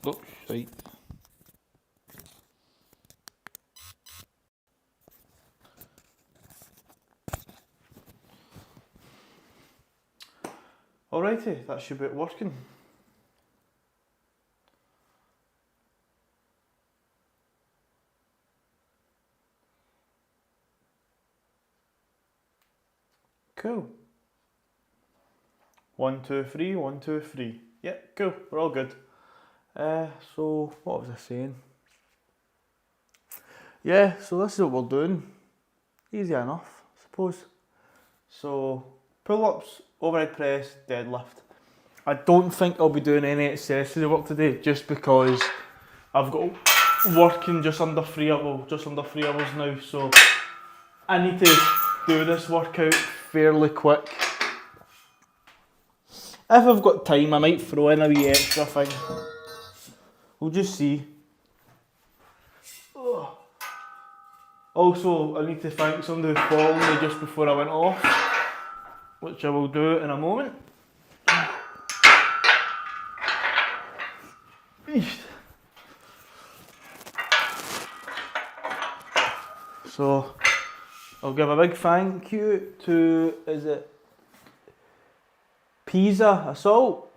Oh, right. Alrighty, that should be it working. Cool. 1, 2, 3, 1, 2, 3. Yep, cool, we're all good. So, what was I saying? Yeah, so this is what we're doing. Easy enough, I suppose. So, pull-ups, overhead press, deadlift. I don't think I'll be doing any accessory work today, just because I've got working just under 3 hours now, so I need to do this workout fairly quick. If I've got time, I might throw in a wee extra thing. We'll just see. Also, I need to thank somebody who followed me just before I went off, which I will do in a moment. So, I'll give a big thank you to, is it Pisa Assault?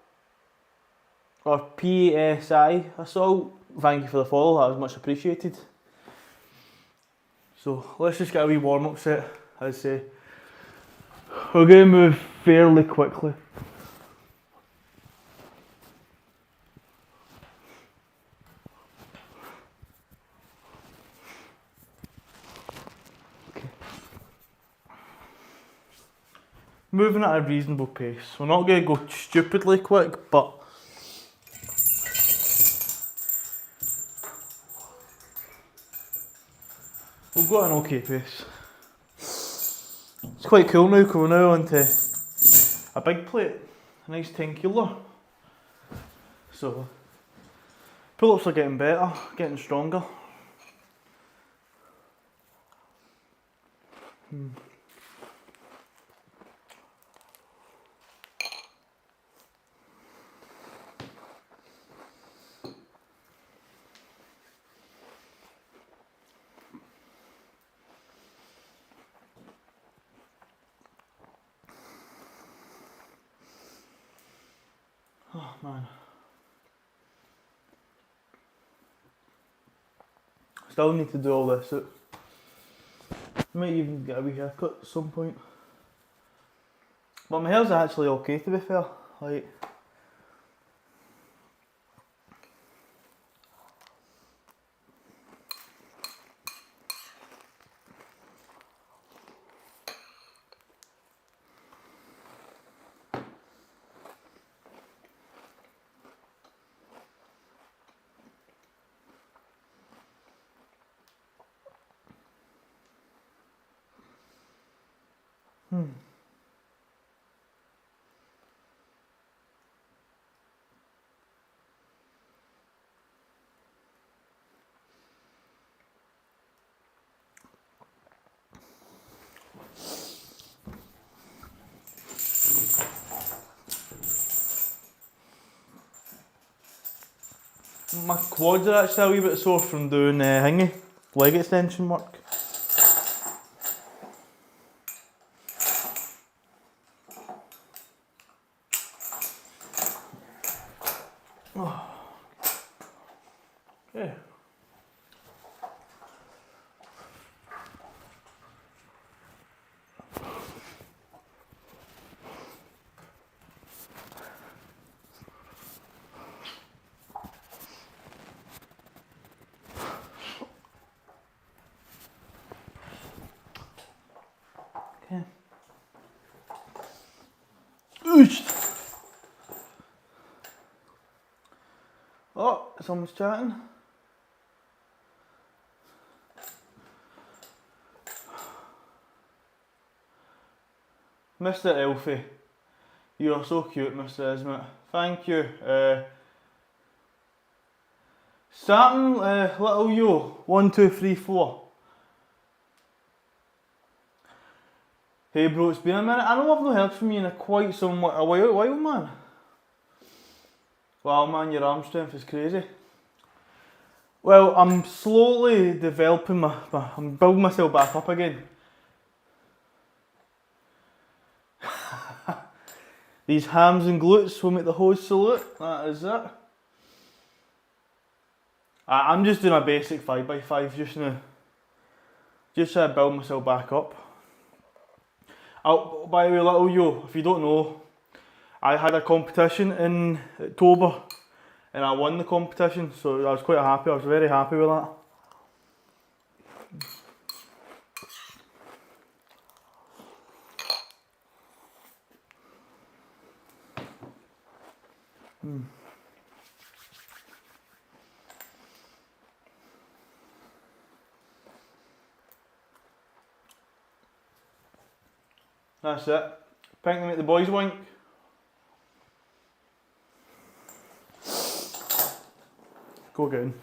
Or PSI Assault. Thank you for the follow, that was much appreciated. So, let's just get a wee warm-up set, I'd say. We're going to move fairly quickly. Moving at a reasonable pace. We're not going to go stupidly quick, but we'll go at an okay pace. It's quite cool now because we're now onto a big plate, a nice 10 kilo. So, pull-ups are getting better, getting stronger. Oh man. Still need to do all this. Might even get a wee haircut at some point. But my hair's actually okay, to be fair. Like, my quads are actually a wee bit sore from doing leg extension work. Okay. Okay. Oh, someone's chatting. Mr. Elfie, you are so cute, Mr. Ismet. Thank you. Saturn, little yo, 1, 2, 3, 4. Hey bro, it's been a minute. I know I've not heard from you in a while, man. Wow man, your arm strength is crazy. Well, I'm slowly developing I'm building myself back up again. These hams and glutes will make the host salute, that is it. I'm just doing a basic 5x5 just now. Just to build myself back up. By the way, little yo, if you don't know, I had a competition in October and I won the competition, so I was quite happy. I was very happy with that. That's it. Pink to make the boys wink. Go again.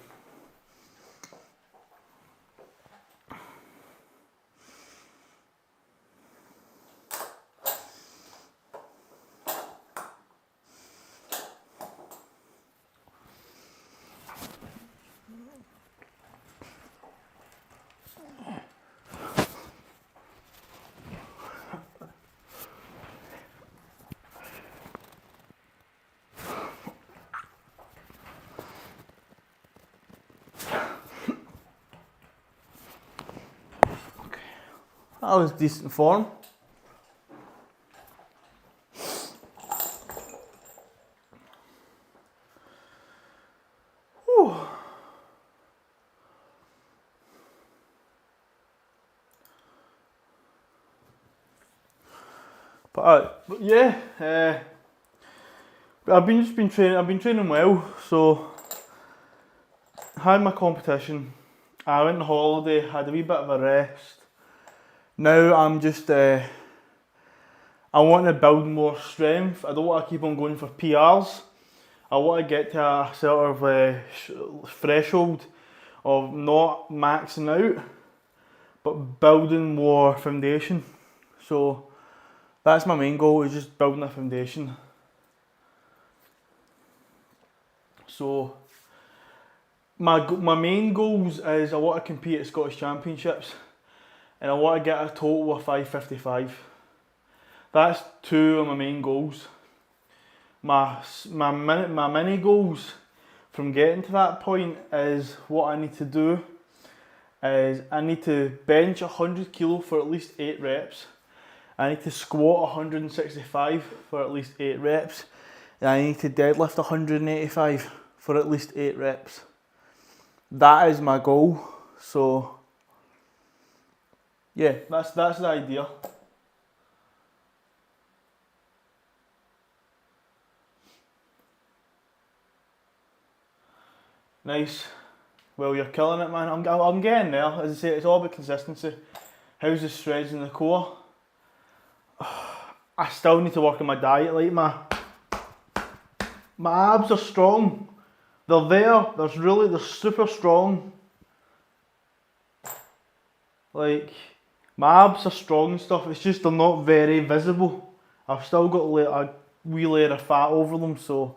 That was decent form. Whew. But yeah, I've been training well. So had my competition. I went on holiday, had a wee bit of a rest. Now I'm just, I want to build more strength. I don't want to keep on going for PRs. I want to get to a sort of threshold of not maxing out, but building more foundation. So that's my main goal, is just building a foundation. So my main goals is I want to compete at Scottish Championships. And I want to get a total of 555. That's two of my main goals. My mini goals from getting to that point is what I need to do is I need to bench 100 kilo for at least 8 reps. I need to squat 165 for at least 8 reps. And I need to deadlift 185 for at least 8 reps. That is my goal. So yeah, that's the idea. Nice. Well, you're killing it, man. I'm getting there. As I say, it's all about consistency. How's the stretch in the core? I still need to work on my diet. Like my abs are strong. They're there. They're super strong. Like, my abs are strong and stuff, it's just they're not very visible. I've still got a wee layer of fat over them, so.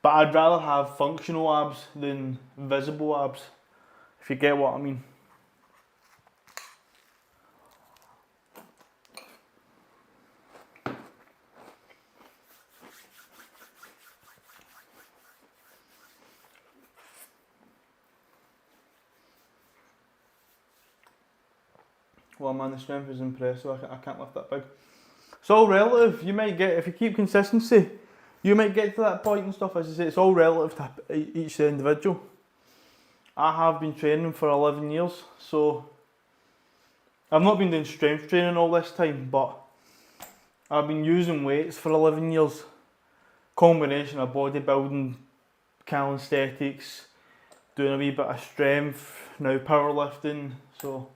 But I'd rather have functional abs than visible abs, if you get what I mean. Well man, the strength is impressive, I can't lift that big. It's all relative, you might get, if you keep consistency, you might get to that point and stuff. As I say, it's all relative to each individual. I have been training for 11 years, so I've not been doing strength training all this time, but I've been using weights for 11 years. Combination of bodybuilding, calisthenics, doing a wee bit of strength, now powerlifting, so.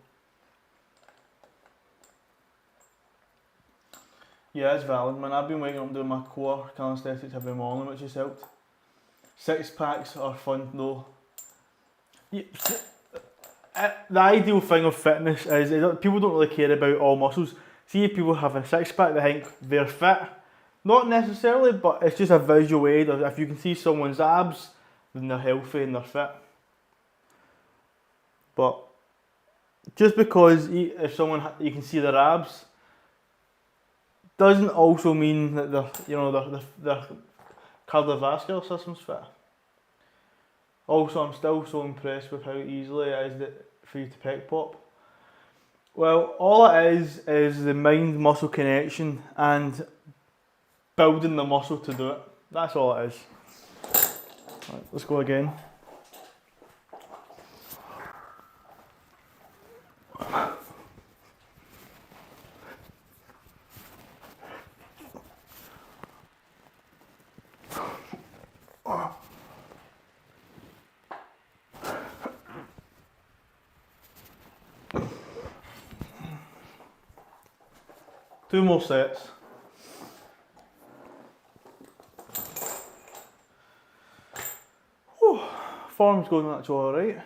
Yeah, it's valid, man. I've been waking up doing my core calisthenics every morning, which has helped. 6 packs are fun though. Yeah, the ideal thing of fitness is people don't really care about all muscles. See if people have a 6 pack, they think they're fit. Not necessarily, but it's just a visual aid. If you can see someone's abs, then they're healthy and they're fit. But just because if someone you can see their abs, doesn't also mean that their cardiovascular system's fit. Also, I'm still so impressed with how easily it is for you to pec pop. Well, all it is the mind-muscle connection and building the muscle to do it. That's all it is. Right, let's go again. Two more sets. Whew, form's going actually alright.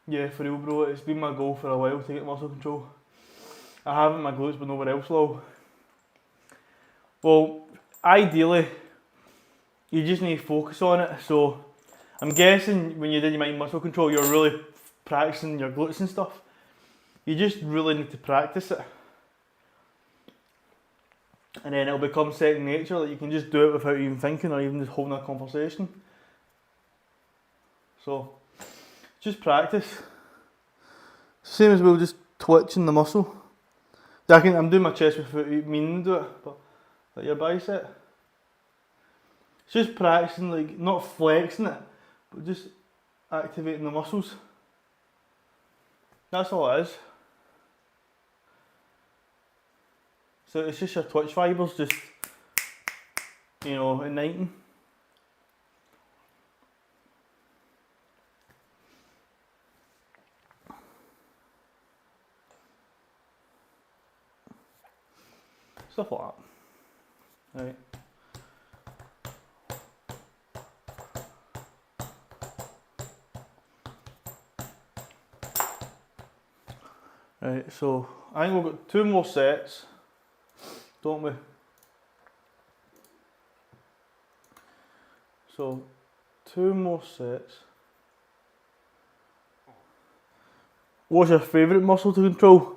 Yeah, for real bro, it's been my goal for a while to get muscle control. I haven't my glutes but nowhere else will. Well, ideally, you just need to focus on it. So, I'm guessing when you did your mind muscle control, you're really practicing your glutes and stuff. You just really need to practice it. And then it'll become second nature, like you can just do it without even thinking or even just holding a conversation. So, just practice. Same as well, just twitching the muscle. Yeah, I'm doing my chest without meaning to do it, but like your bicep. It's just practicing, like not flexing it, but just activating the muscles. That's all it is. So it's just your twitch fibres just, igniting. Stuff like that. Right. Right, so I think we've got two more sets, don't we? So, two more sets. What's your favourite muscle to control?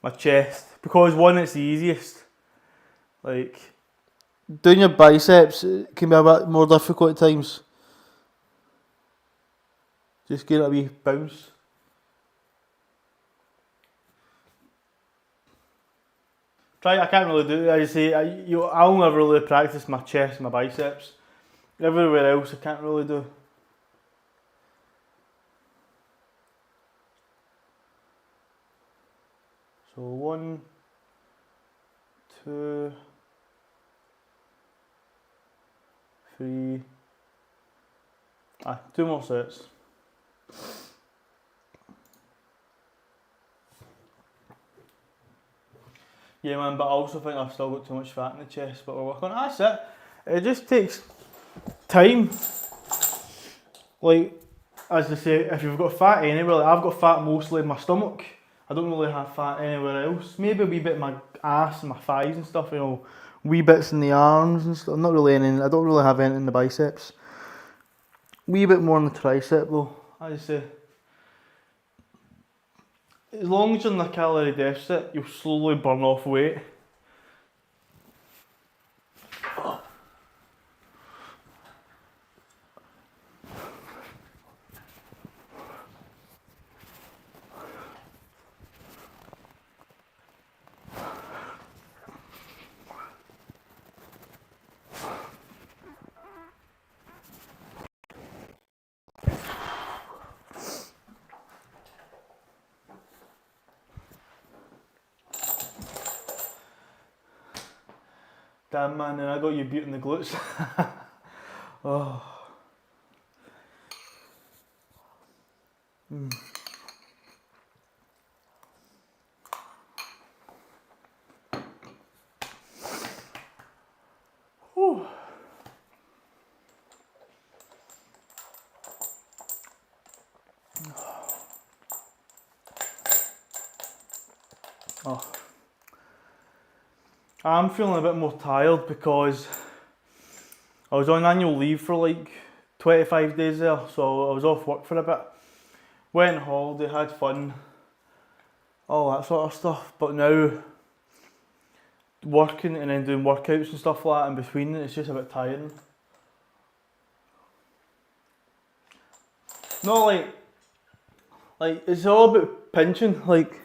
My chest, because one, it's the easiest. Like, doing your biceps can be a bit more difficult at times. Just get a wee bounce. I can't really do it. As I say, I'll never really practice my chest and my biceps. Everywhere else I can't really do. So 1, 2, 3. Two more sets. Yeah man, but I also think I've still got too much fat in the chest, but we're working on it. That's it. It just takes time. Like, as I say, if you've got fat anywhere, like I've got fat mostly in my stomach. I don't really have fat anywhere else. Maybe a wee bit in my ass and my thighs and stuff, wee bits in the arms and stuff. Not really anything, I don't really have anything in the biceps. Wee bit more in the tricep though, as I say. As long as you're in a calorie deficit, you'll slowly burn off weight. Damn man, and I got you beating the glutes. Oh. Whew. Oh. I'm feeling a bit more tired because I was on annual leave for like 25 days there, so I was off work for a bit. Went on holiday, had fun, all that sort of stuff, but now working and then doing workouts and stuff like that in between, it's just a bit tiring. Not like it's all about pinching, like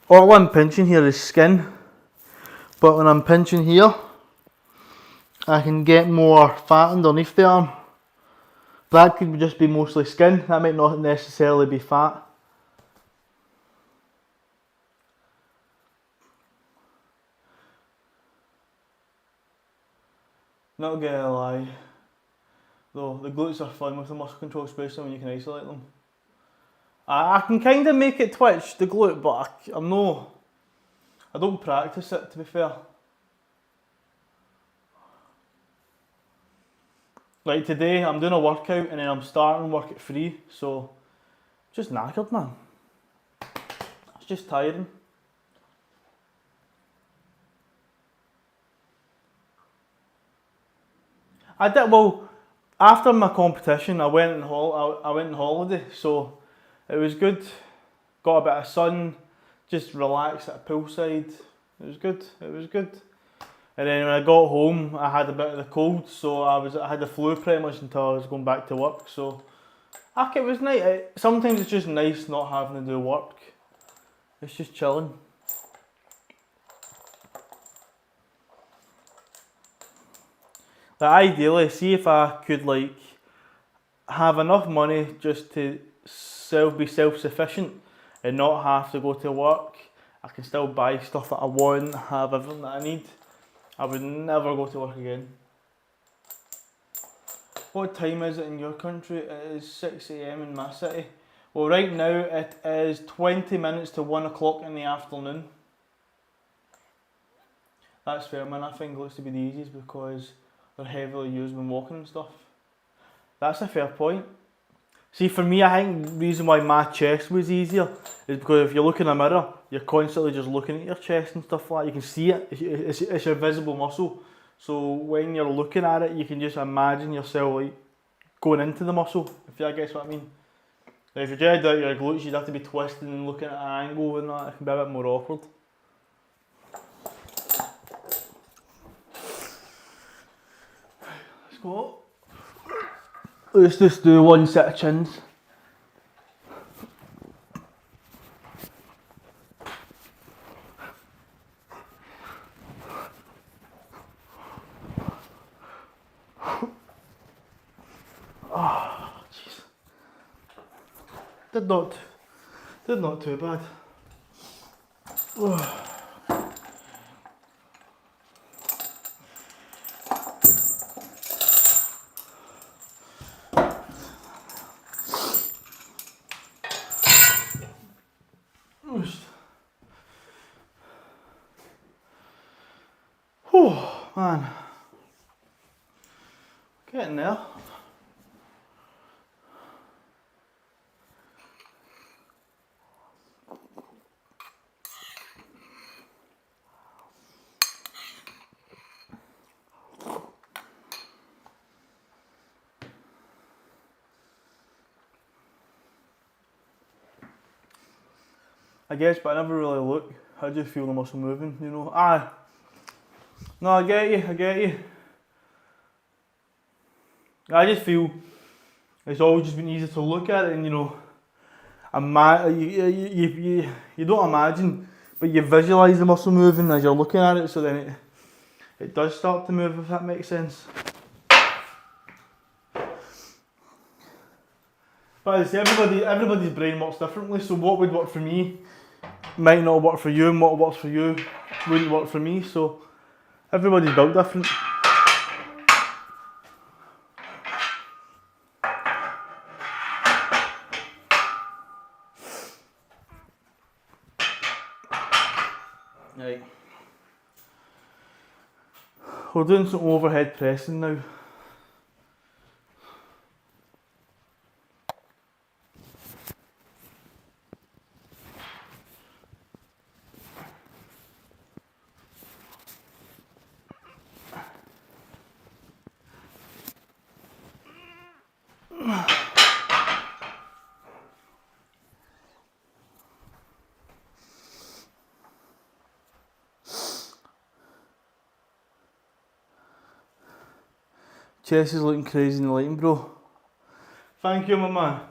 all I'm pinching here is skin, but when I'm pinching here, I can get more fat underneath the arm. That could just be mostly skin, that might not necessarily be fat. Not gonna lie, though, the glutes are fun with the muscle control, especially when you can isolate them. I can kind of make it twitch, the glute, but I don't practice it, to be fair. Like today, I'm doing a workout and then I'm starting work at 3, so just knackered, man. It's just tiring. I did well after my competition. I went on holiday, so it was good. Got a bit of sun, just relaxed at a poolside. It was good. It was good. And then when I got home, I had a bit of the cold, so I had the flu pretty much until I was going back to work. So, it was nice. Sometimes it's just nice not having to do work. It's just chilling. Like ideally, see if I could like have enough money just to be self-sufficient and not have to go to work. I can still buy stuff that I want, have everything that I need. I would never go to work again. What time is it in your country? It is 6 AM in my city. Well, right now it is 20 minutes to 1 o'clock in the afternoon. That's fair, man. I think it looks to be the easiest because they're heavily used when walking and stuff. That's a fair point. See, for me, I think the reason why my chest was easier is because if you look in a mirror, you're constantly just looking at your chest and stuff like that. You can see it, it's your visible muscle. So when you're looking at it, you can just imagine yourself like going into the muscle, if you guess what I mean. Now, if you're trying to do it your glutes, you'd have to be twisting and looking at an angle and that. It can be a bit more awkward. Let's go. Let's just do one set of chins. Oh, jeez. Did not too bad. Oh man, getting there. I guess, but I never really look. How do you feel the muscle moving, you know? No, I get you. I just feel it's always just been easier to look at it and, you know, you don't imagine, but you visualise the muscle moving as you're looking at it, so then it does start to move, if that makes sense. But as I say, everybody's brain works differently, so what would work for me might not work for you, and what works for you wouldn't work for me, so everybody's built different. Right. We're doing some overhead pressing now. Chest is looking crazy in the lighting, bro. Thank you, my man.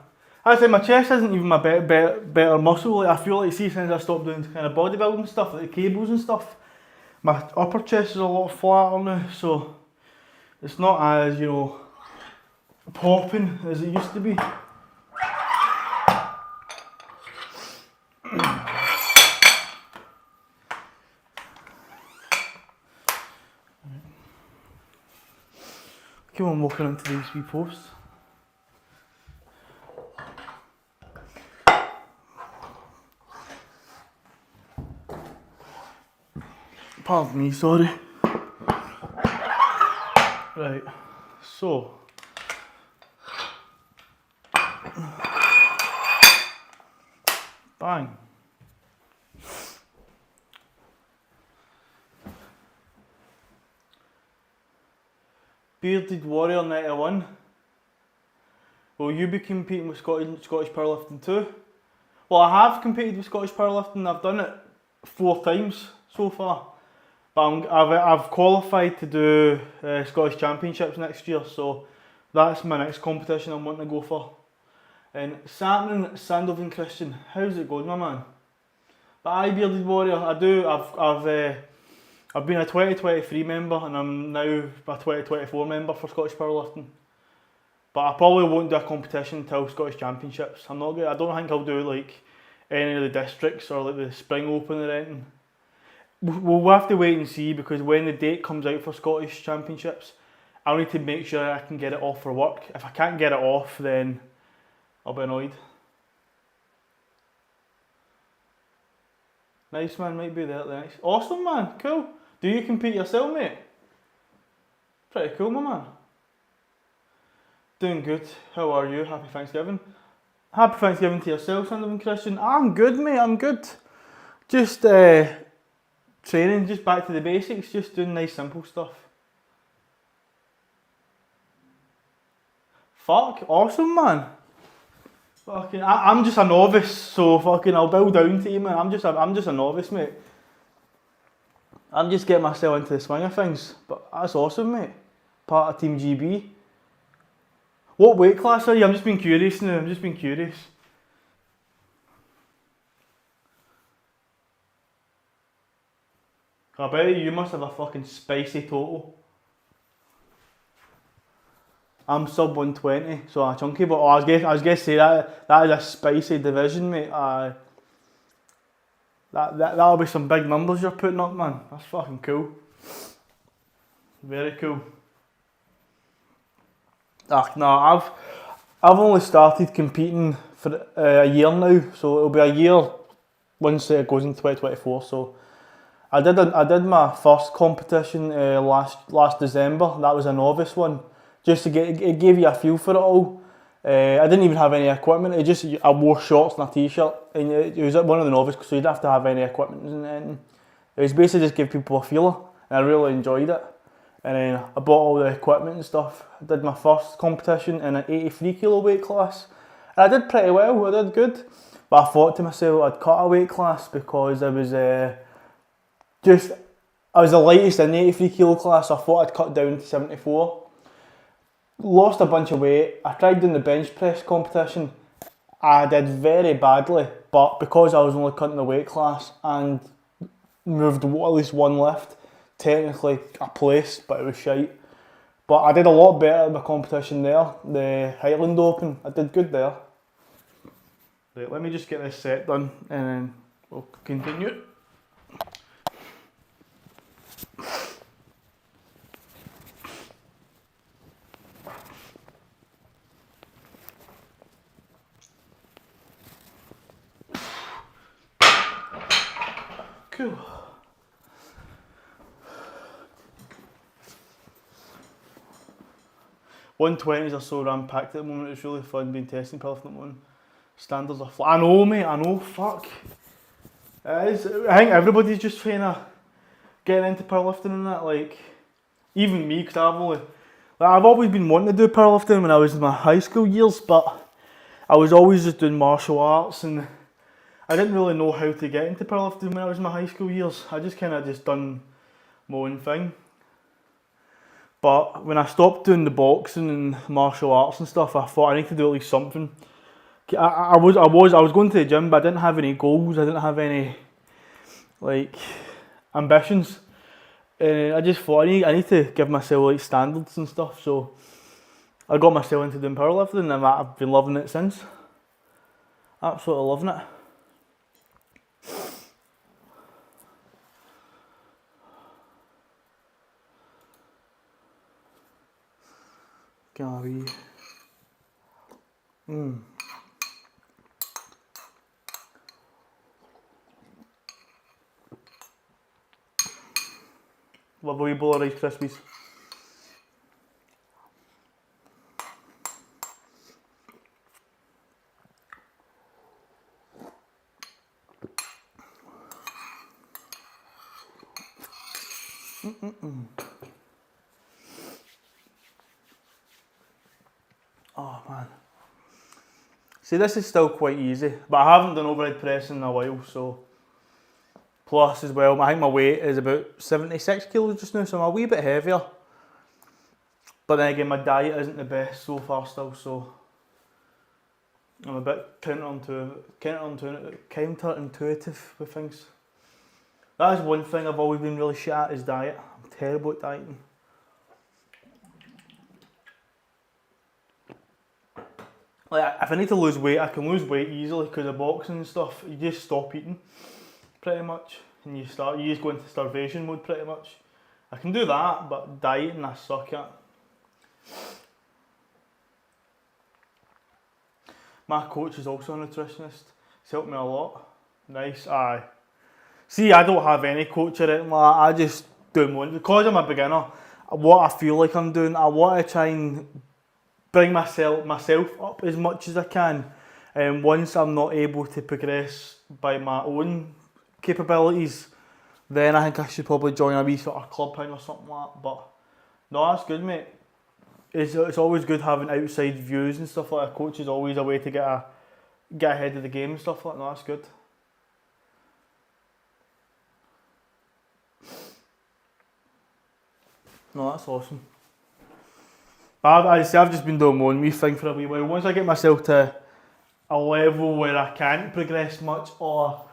Actually, my chest isn't even my better muscle. Like, I feel like, see, since I stopped doing kind of bodybuilding stuff, like the cables and stuff, my upper chest is a lot flatter now, so it's not as, you know, popping as it used to be. Keep on walking into these wee posts. Pardon me, sorry. Right, so. Bang. Bearded Warrior 91. Will you be competing with Scottish powerlifting too? Well, I have competed with Scottish powerlifting. I've done it 4 times so far. But I've qualified to do Scottish Championships next year, so that's my next competition I'm wanting to go for. And Samson Sandovan Christian, how's it going, my man? But I Bearded Warrior, I do. I've been a 2023 member and I'm now a 2024 member for Scottish powerlifting. But I probably won't do a competition until Scottish Championships. I don't think I'll do like any of the districts or like the Spring Open or anything. We'll have to wait and see, because when the date comes out for Scottish Championships, I'll need to make sure I can get it off for work. If I can't get it off, then I'll be annoyed. Nice, man, might be there. Nice. Awesome, man, cool. Do you compete yourself, mate? Pretty cool, my man. Doing good. How are you? Happy Thanksgiving. Happy Thanksgiving to yourself, Sandovan Christian. I'm good, mate, I'm good. Just training, just back to the basics, just doing nice simple stuff. Fuck, awesome, man. Fucking, I'm just a novice, so fucking I'll bow down to you, man. I'm just a novice, mate. I'm just getting myself into the swing of things, but that's awesome, mate. Part of Team GB. What weight class are you? I'm just being curious now. I bet you must have a fucking spicy total. I'm sub 120, so a chunky, but I was going to say that is a spicy division, mate. That'll be some big numbers you're putting up, man. That's fucking cool. Very cool. No, I've only started competing for a year now, so it'll be a year once it goes into 2024. So I did my first competition last December. That was a novice one, just to it gave you a feel for it all. I didn't even have any equipment. I wore shorts and a t-shirt, and it was one of the novice, so you didn't have to have any equipment and anything. It was basically just give people a feeler, and I really enjoyed it. And then I bought all the equipment and stuff. I did my first competition in an 83 kilo weight class. And I did pretty well, I did good. But I thought to myself I'd cut a weight class because I was the lightest in the 83 kilo class, so I thought I'd cut down to 74. Lost a bunch of weight. I tried doing the bench press competition. I did very badly, but because I was only cutting the weight class and moved at least one lift, technically I placed, but it was shite. But I did a lot better in my competition there, the Highland Open. I did good there. Right, let me just get this set done and then we'll continue. Cool. 120s are so rampacked at the moment, it's really fun being testing powerlifting at the moment. Standards are flat. I know, mate, I know, fuck. It is. I think everybody's just kind of getting into powerlifting and that, like, even me, because I've always been wanting to do powerlifting when I was in my high school years, but I was always just doing martial arts and I didn't really know how to get into powerlifting when I was in my high school years. I just kind of just done my own thing. But when I stopped doing the boxing and martial arts and stuff, I thought I need to do at least something. I was going to the gym, but I didn't have any goals. I didn't have any like ambitions. And I just thought I need to give myself like standards and stuff. So I got myself into doing powerlifting, and I've been loving it since. Absolutely loving it. Gary. Love a wee bowl of Rice Krispies. Oh man. See, this is still quite easy, but I haven't done overhead pressing in a while, so. Plus as well, I think my weight is about 76 kilos just now, so I'm a wee bit heavier. But then again, my diet isn't the best so far still, so I'm a bit counterintuitive with things. That is one thing I've always been really shit at, is diet. I'm terrible at dieting. Like, if I need to lose weight, I can lose weight easily because of boxing and stuff. You just stop eating, pretty much, and you just go into starvation mode, pretty much. I can do that, but dieting I suck at. My coach is also a nutritionist. He's helped me a lot. Nice, aye. See, I don't have any coach or anything like that. I just do my own. Because I'm a beginner, what I feel like I'm doing, I want to try and bring myself up as much as I can. And once I'm not able to progress by my own capabilities, then I think I should probably join a wee sort of club thing or something like that. But no, that's good, mate. It's always good having outside views and stuff like that. A coach is always a way to get ahead of the game and stuff like that. No, that's good. No, that's awesome. I've just been doing my own wee thing for a wee while. Once I get myself to a level where I can't progress much, or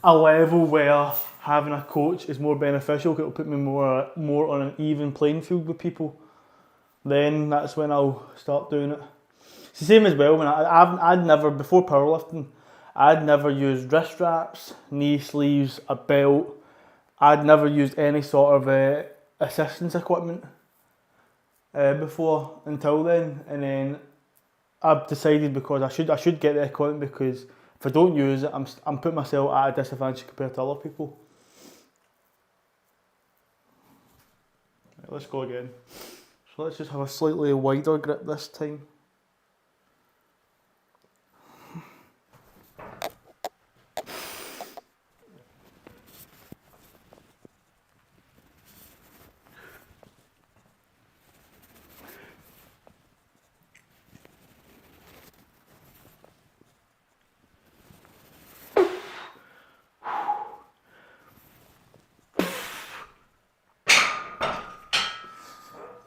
a level where having a coach is more beneficial, it'll put me more on an even playing field with people, then that's when I'll start doing it. It's the same as well when I'd never, before powerlifting, I'd never used wrist straps, knee sleeves, a belt. I'd never used any sort of assistance equipment before until then, and then I've decided because I should get the equipment, because if I don't use it, I'm putting myself at a disadvantage compared to other people. Right, let's go again. So let's just have a slightly wider grip this time.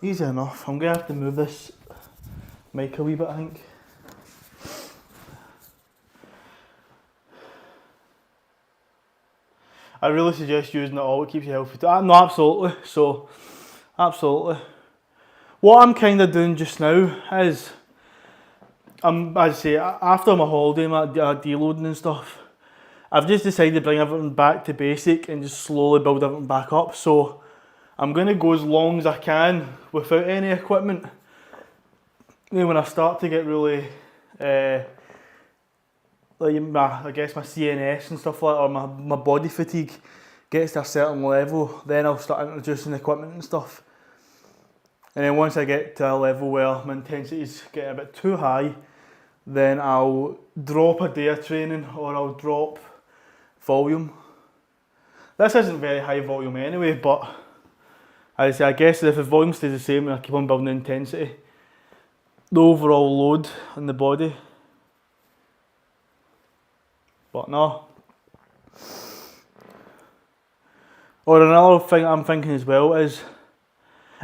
Easy enough. I'm going to have to move this mic a wee bit, I think. I really suggest using it all, it keeps you healthy. No, absolutely. So, absolutely. What I'm kind of doing just now is, as I say, after my holiday, my deloading and stuff, I've just decided to bring everything back to basic and just slowly build everything back up. So, I'm going to go as long as I can without any equipment. Then when I start to get really, I guess my CNS and stuff like that, or my body fatigue gets to a certain level, then I'll start introducing equipment and stuff. And then once I get to a level where my intensities get a bit too high, then I'll drop a day of training or I'll drop volume. This isn't very high volume anyway, but I guess if the volume stays the same and I keep on building the intensity, the overall load on the body. But no. Or another thing I'm thinking as well is,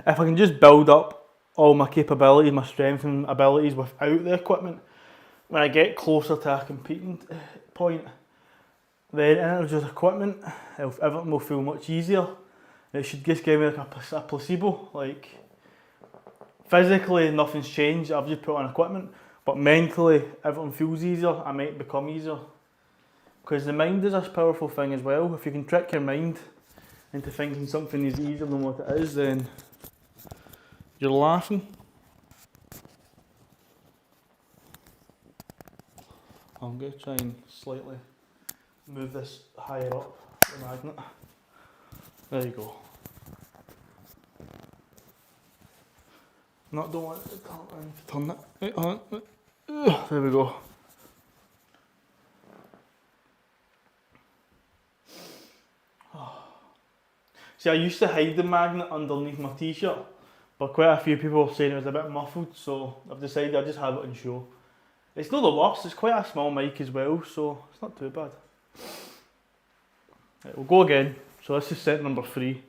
if I can just build up all my capabilities, my strength and abilities without the equipment, when I get closer to a competing point, then introduce equipment, everything will feel much easier. It should just give me like a placebo, like physically nothing's changed, I've just put on equipment, but mentally everything feels easier, I might become easier. Because the mind is a powerful thing as well. If you can trick your mind into thinking something is easier than what it is, then you're laughing. I'm going to try and slightly move this higher up the magnet. There you go. Don't want it to turn it. There we go. See, I used to hide the magnet underneath my t-shirt, but quite a few people were saying it was a bit muffled, so I've decided I'll just have it on show. It's not the worst, it's quite a small mic as well, so it's not too bad. Right, we'll go again. So this is set number 3.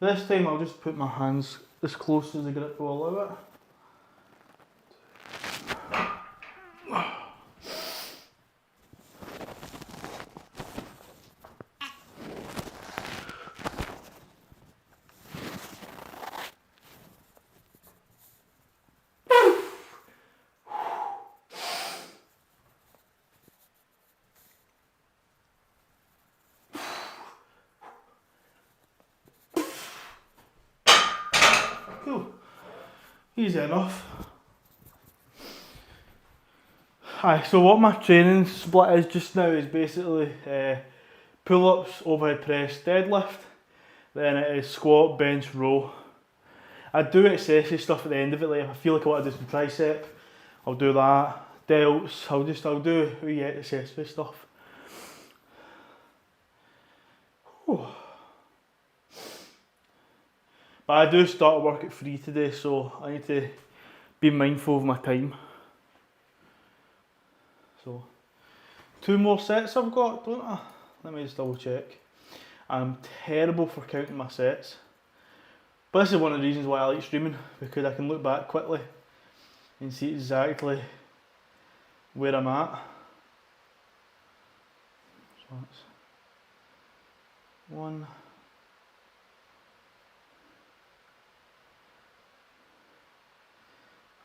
This time I'll just put my hands as close as the grip will allow it. Cool. Easy enough. Aye, so what my training split is just now is basically pull-ups, overhead press, deadlift, then it is squat, bench, row. I do accessory stuff at the end of it, like if I feel like I want to do some tricep, I'll do that. Delts, I'll do wee accessory stuff. Whew. But I do start work at 3 today, so I need to be mindful of my time. So, 2 more sets I've got, don't I? Let me just double check. I'm terrible for counting my sets. But this is one of the reasons why I like streaming, because I can look back quickly and see exactly where I'm at. So that's 1.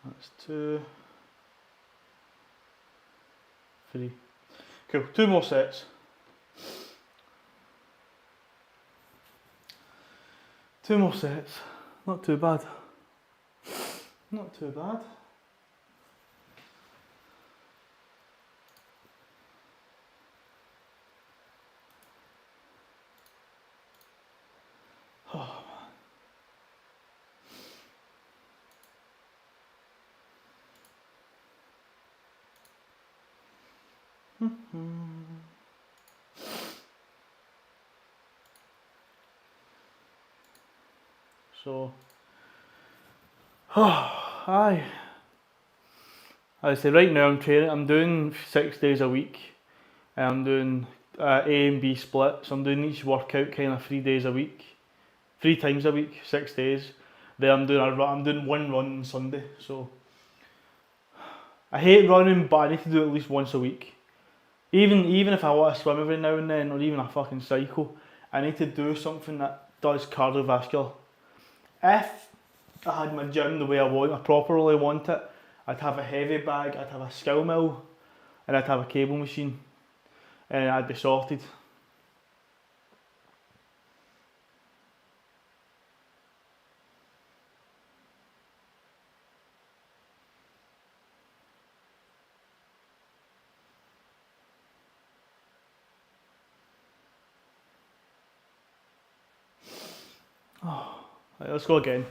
That's 2. 3. Cool, 2 more sets. 2 more sets. Not too bad. Not too bad. Oh man. So, aye. As I say, right now I'm training. I'm doing 6 days a week. I'm doing A and B split. So I'm doing each workout kind of 3 days a week, 3 times a week, 6 days. Then I'm doing 1 run on Sunday. So I hate running, but I need to do it at least once a week. Even if I want to swim every now and then, or even a fucking cycle, I need to do something that does cardiovascular. If I had my gym the way I properly want it, I'd have a heavy bag, I'd have a skill mill, and I'd have a cable machine, and I'd be sorted. Right, let's go again.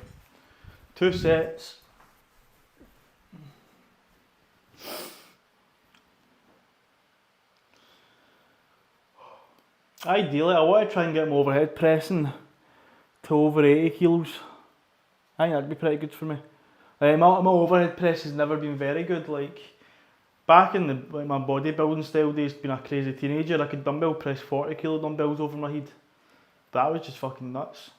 2 sets. Ideally, I want to try and get my overhead pressing to over 80 kilos. I think that'd be pretty good for me. My overhead press has never been very good. Like back in my bodybuilding style days, being a crazy teenager, I could dumbbell press 40 kilo dumbbells over my head. That was just fucking nuts.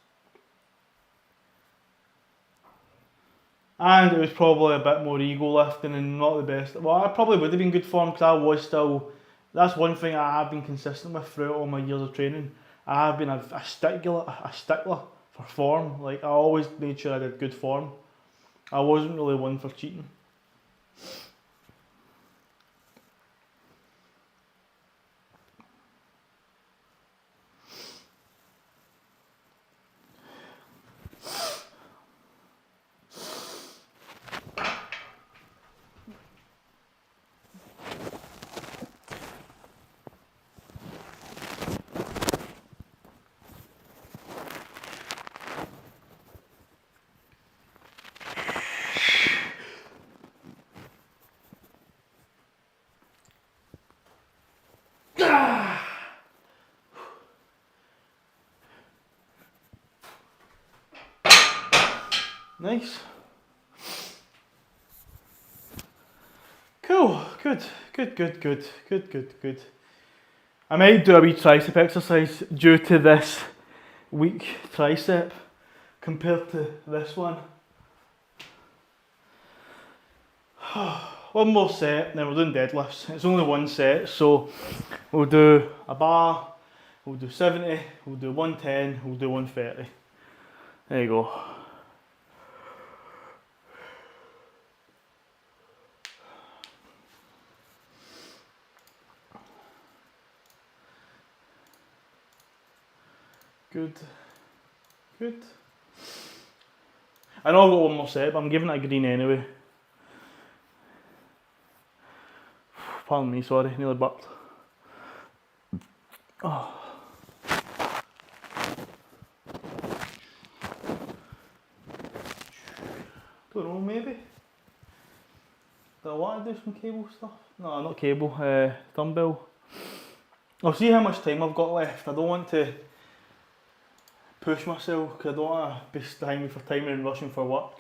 And it was probably a bit more ego lifting and not the best. Well, I probably would have been good form because I was still. That's one thing I have been consistent with throughout all my years of training. I have been a stickler for form. Like I always made sure I did good form. I wasn't really one for cheating. Nice. Cool, good. I might do a wee tricep exercise due to this weak tricep compared to this one. One more set, then we're doing deadlifts. It's only one set, so we'll do a bar, we'll do 70, we'll do 110, we'll do 130. There you go. Good. I know I've got one more set, but I'm giving it a green anyway. Pardon me, sorry, nearly burped. Oh. Don't know, maybe. Do I want to do some cable stuff? No, not cable, dumbbell. I'll see how much time I've got left. I don't want to push myself because I don't want to be timing for timing and rushing for work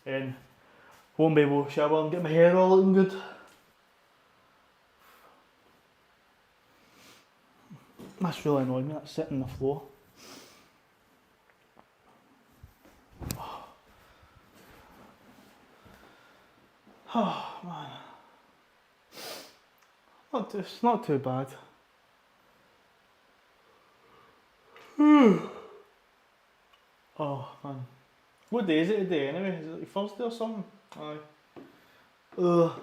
and won't be able to shower and get my hair all looking good. That's really annoying me, that's sitting on the floor. Oh man, it's not too bad. Oh man, what day is it today anyway? Is it like Thursday or something? Aye. So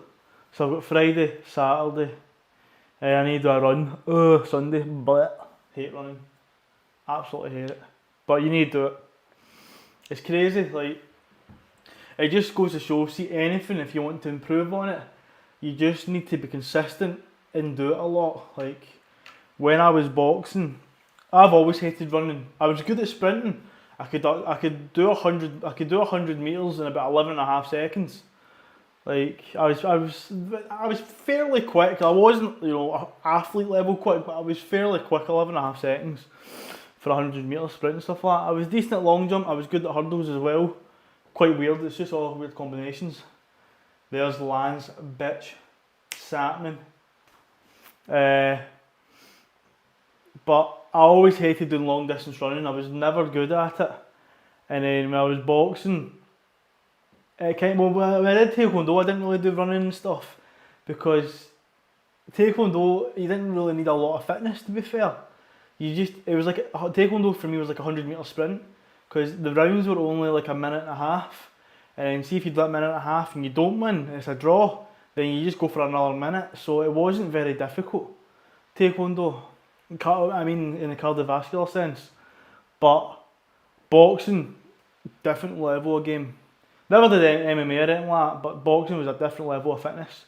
I've got Friday, Saturday, I need to do a run. Sunday, but hate running. Absolutely hate it. But you need to do it. It's crazy, like, it just goes to show, see anything, if you want to improve on it, you just need to be consistent and do it a lot. Like, when I was boxing, I've always hated running. I was good at sprinting. I could do 100 meters in about 11.5 seconds. Like I was fairly quick. I wasn't, athlete level quick, but I was fairly quick. 11.5 seconds for 100 meter sprint and stuff like that. I was decent at long jump. I was good at hurdles as well. Quite weird. It's just all weird combinations. There's Lance, bitch, Satman. But I always hated doing long distance running. I was never good at it. And then when I was boxing, when I did Taekwondo, I didn't really do running and stuff because Taekwondo, you didn't really need a lot of fitness, to be fair. Taekwondo for me was like a 100 meter sprint because the rounds were only like a minute and a half. And see if you do that minute and a half and you don't win, it's a draw, then you just go for another minute. So it wasn't very difficult, Taekwondo. I mean, in the cardiovascular sense, but boxing, different level of game. Never did MMA or anything like that, but boxing was a different level of fitness.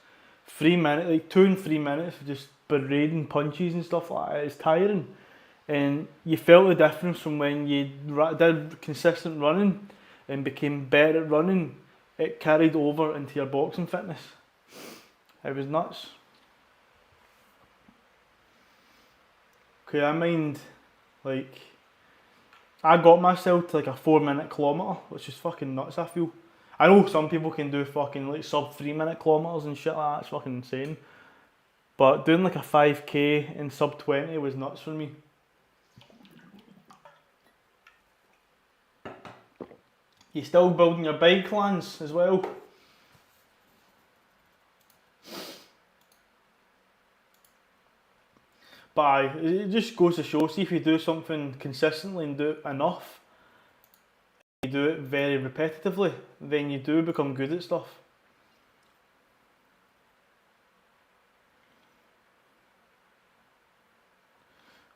3 minutes, like 2 and 3 minutes of just berating punches and stuff like that. It's tiring, and you felt the difference from when you did consistent running and became better at running. It carried over into your boxing fitness. It was nuts. Okay, I mind, like, I got myself to like a 4 minute kilometre, which is fucking nuts, I feel. I know some people can do fucking like sub 3 minute kilometres and shit like that, it's fucking insane. But doing like a 5k in sub 20 was nuts for me. You still building your bike, Lance, as well? But aye, it just goes to show, see if you do something consistently and do it enough, you do it very repetitively, then you do become good at stuff.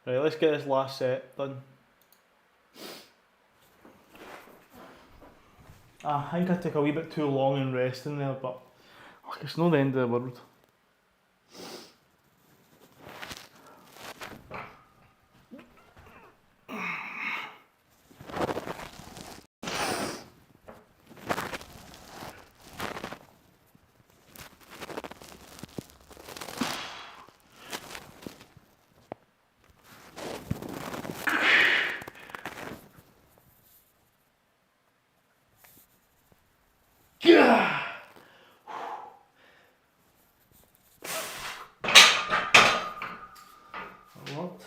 Right, let's get this last set done. I think I took a wee bit too long in resting there, but look, it's not the end of the world. What?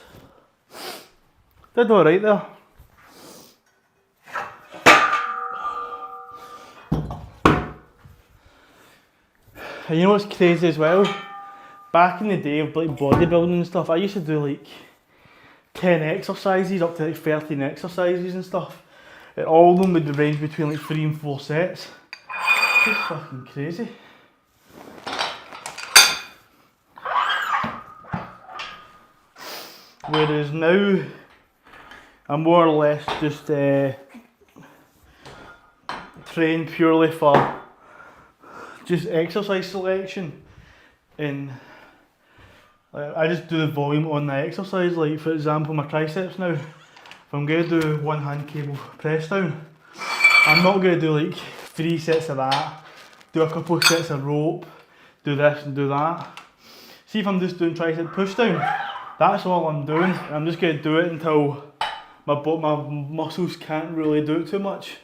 Did alright there. And you know what's crazy as well? Back in the day of like bodybuilding and stuff, I used to do like 10 exercises, up to like 13 exercises and stuff. And all of them would range between like 3 and 4 sets. It's fucking crazy. Whereas now, I'm more or less just train purely for just exercise selection, and I just do the volume on the exercise. Like for example, my triceps now, if I'm going to do one hand cable press down, I'm not going to do like 3 sets of that, do a couple of sets of rope, do this and do that. See if I'm just doing tricep push down, that's all I'm doing, and I'm just going to do it until my muscles can't really do it too much.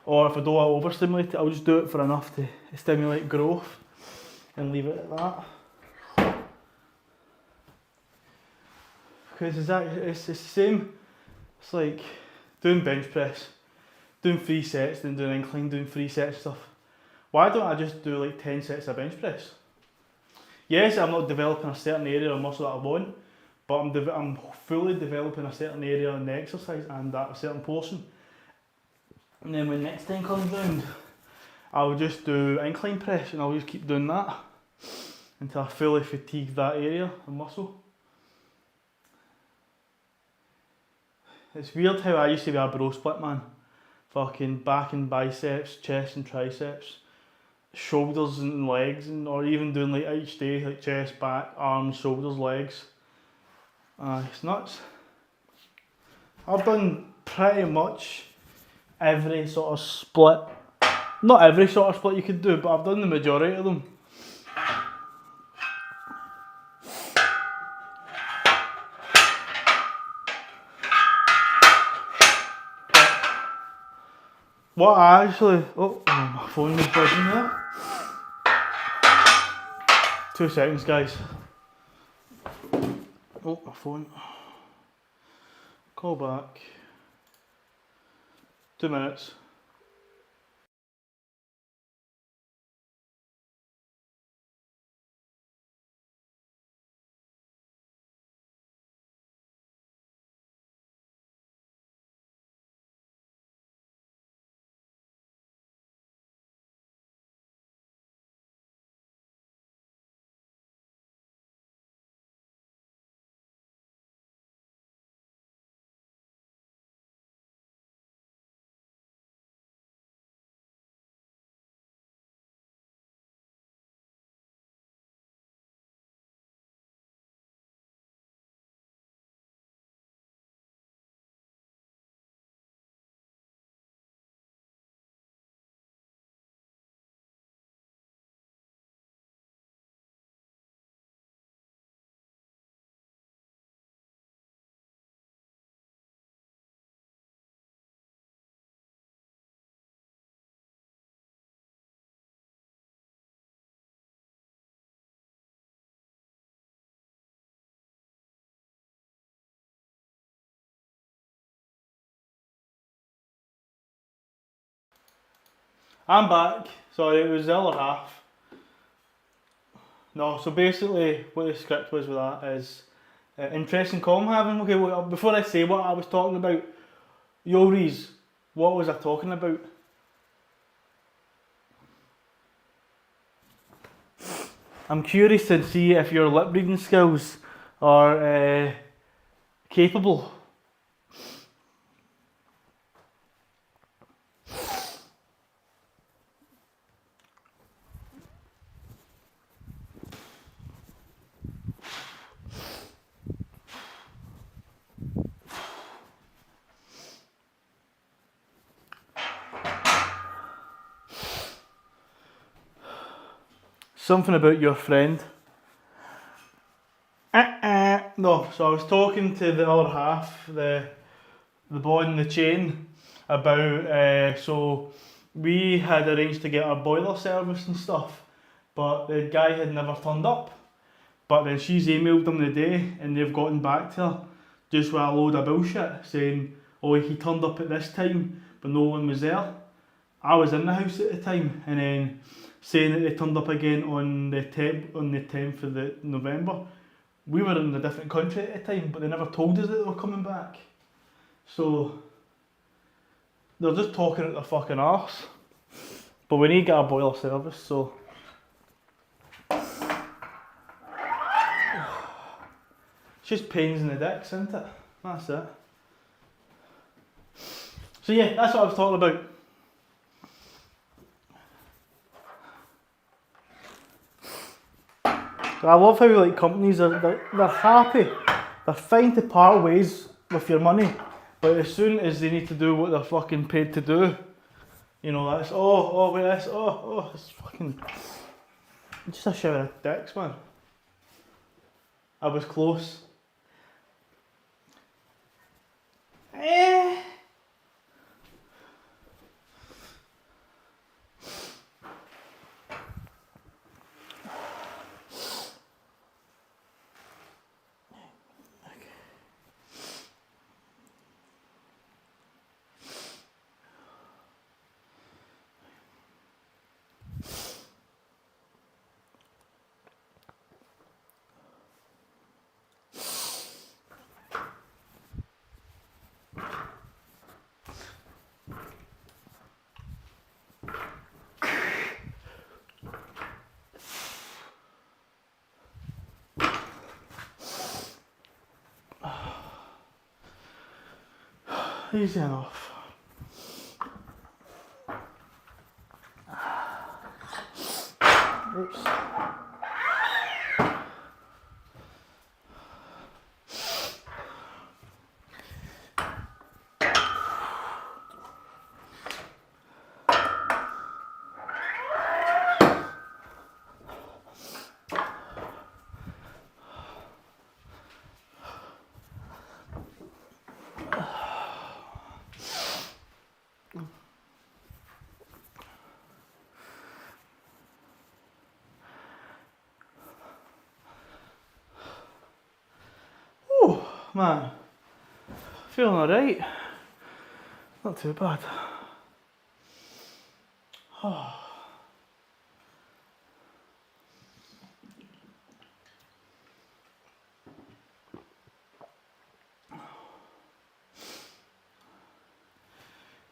Or if I don't want to overstimulate it, I'll just do it for enough to stimulate growth and leave it at that. Because it's the same, it's like doing bench press, doing 3 sets, then doing incline, doing 3 sets stuff. Why don't I just do like 10 sets of bench press? Yes, I'm not developing a certain area of muscle that I want, but I'm fully developing a certain area in the exercise and at a certain portion. And then when next time comes round, I'll just do incline press and I'll just keep doing that until I fully fatigue that area of muscle. It's weird how I used to be a bro split man. Fucking back and biceps, chest and triceps, shoulders and legs, and or even doing like each day, like chest, back, arms, shoulders, legs. It's nuts. I've done pretty much every sort of split. Not every sort of split you could do, but I've done the majority of them. What I actually... Oh, my phone is buzzing there. 2 seconds, guys. Oh, my phone. Call back. 2 minutes. I'm back. Sorry, it was the other half. No, so basically what the script was with that is interesting call I'm having. Okay, well, before I say what I was talking about, Yoris, what was I talking about? I'm curious to see if your lip reading skills are capable. Something about your friend. No, so I was talking to the other half, the boy in the chain, about so we had arranged to get our boiler service and stuff, but the guy had never turned up. But then she's emailed them the day and they've gotten back to her just with a load of bullshit saying, oh, he turned up at this time but no one was there. I was in the house at the time, and then saying that they turned up again on the 10th of the November. We were in a different country at the time, but they never told us that they were coming back. So they're just talking at their fucking arse. But we need to get a boiler service, so it's just pains in the dicks, isn't it? That's it. So yeah, that's what I was talking about. I love how like companies they're happy, they're fine to part ways with your money, but as soon as they need to do what they're fucking paid to do, you know, that's wait, this, it's fucking just a shower of dicks, man. I was close. Easy enough. Oops. Man, feeling alright. Not too bad.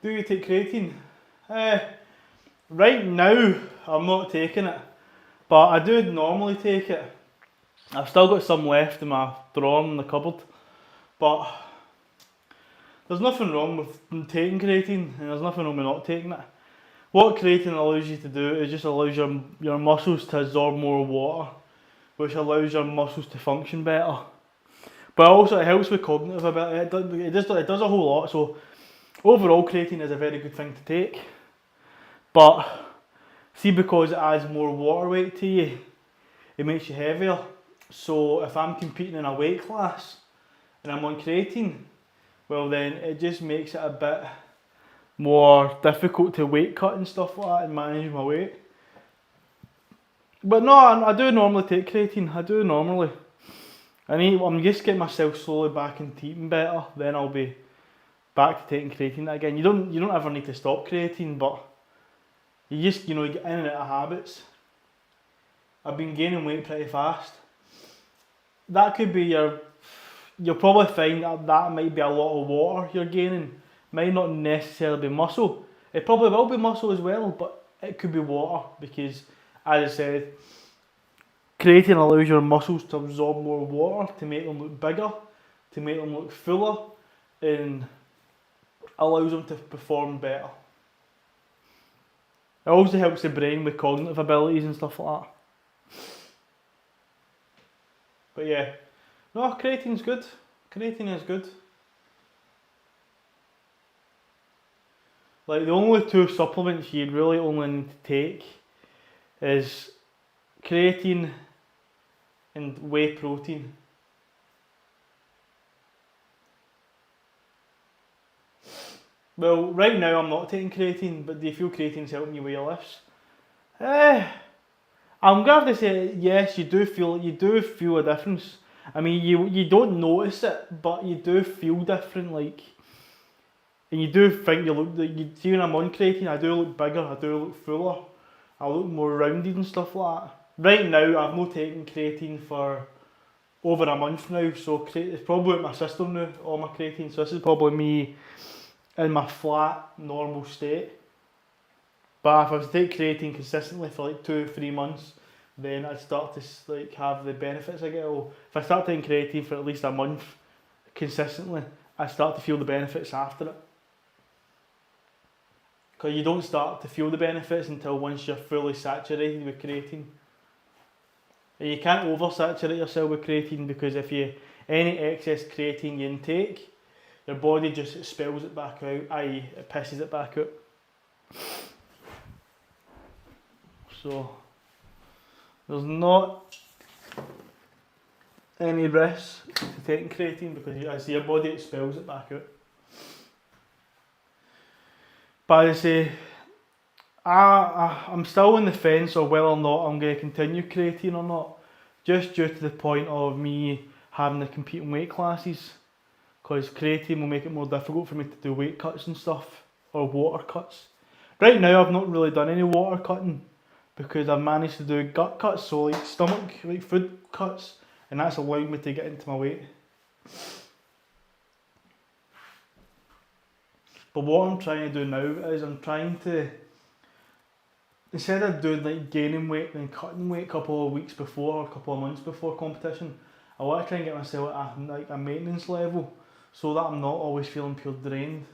Do you take creatine? Right now, I'm not taking it, but I do normally take it. I've still got some left in my drawer in the cupboard. But there's nothing wrong with taking creatine, and there's nothing wrong with not taking it. What creatine allows you to do is just allows your muscles to absorb more water, which allows your muscles to function better. But also it helps with cognitive ability. It does a whole lot. So overall, creatine is a very good thing to take. But see, because it adds more water weight to you, it makes you heavier. So if I'm competing in a weight class and I'm on creatine, well then it just makes it a bit more difficult to weight cut and stuff like that and manage my weight. But no, I do normally take creatine, I do normally. I'm just getting myself slowly back into eating better, then I'll be back to taking creatine again. You don't ever need to stop creatine, but You just, you get in and out of habits. I've been gaining weight pretty fast. That could be you'll probably find that might be a lot of water you're gaining. Might not necessarily be muscle. It probably will be muscle as well, but it could be water because, as I said, creatine allows your muscles to absorb more water to make them look bigger, to make them look fuller, and allows them to perform better. It also helps the brain with cognitive abilities and stuff like that. But yeah, no, creatine's good. Creatine is good. Like the only two supplements you really only need to take is creatine and whey protein. Well, right now I'm not taking creatine, but do you feel creatine's helping you with your lifts? I'm gonna have to say yes. You do feel a difference. I mean, you don't notice it, but you do feel different. Like, and you do think you look. You see when I'm on creatine, I do look bigger. I do look fuller. I look more rounded and stuff like that. Right now, I've not taken creatine for over a month now, so it's probably at my system now, all my creatine. So this is probably me in my flat, normal state. But if I was to take creatine consistently for like 2-3 months, then I'd start to like have the benefits I get. Or if I start taking creatine for at least a month consistently, I start to feel the benefits after it. Because you don't start to feel the benefits until once you're fully saturated with creatine. And you can't oversaturate yourself with creatine because if you any excess creatine you intake, your body just expels it back out, i.e. it pisses it back out. So there's not any risk to taking creatine because as your body expels it back out. But as I say, I'm still on the fence of whether or not I'm going to continue creatine or not, just due to the point of me having to compete in weight classes, because creatine will make it more difficult for me to do weight cuts and stuff, or water cuts. Right now I've not really done any water cutting because I've managed to do gut cuts, so like stomach, like food cuts, and that's allowed me to get into my weight. But what I'm trying to do now is I'm trying to, instead of doing like gaining weight and cutting weight a couple of weeks before or a couple of months before competition, I want to try and get myself at a maintenance level so that I'm not always feeling pure drained,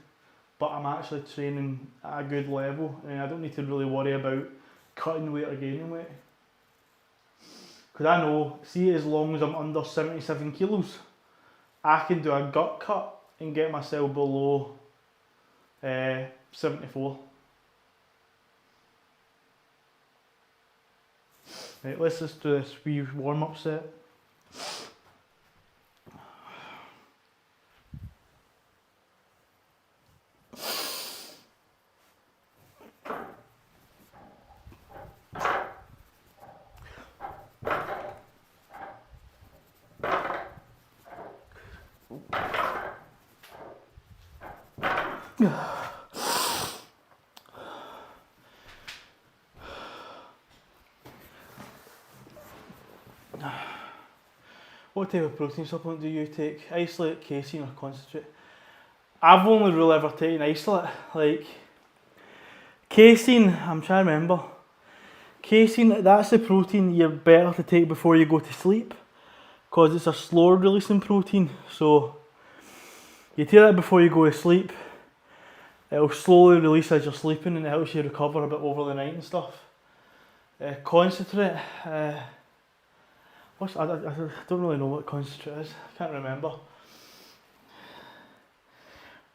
but I'm actually training at a good level and I don't need to really worry about cutting weight or gaining weight. Because I know, see, as long as I'm under 77 kilos, I can do a gut cut and get myself below 74. Right, let's just do this wee warm-up set. What type of protein supplement do you take? Isolate, casein or concentrate? I've only really ever taken isolate. Like, casein, I'm trying to remember. Casein, that's the protein you're better to take before you go to sleep, because it's a slower releasing protein, so you take it before you go to sleep. It'll slowly release as you're sleeping and it helps you recover a bit over the night and stuff. Concentrate, I don't really know what concentrate is, I can't remember.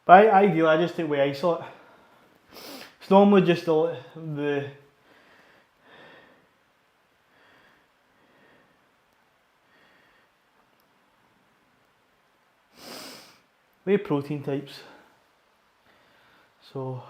But ideally I just take whey isolate. It's normally just the whey protein types. So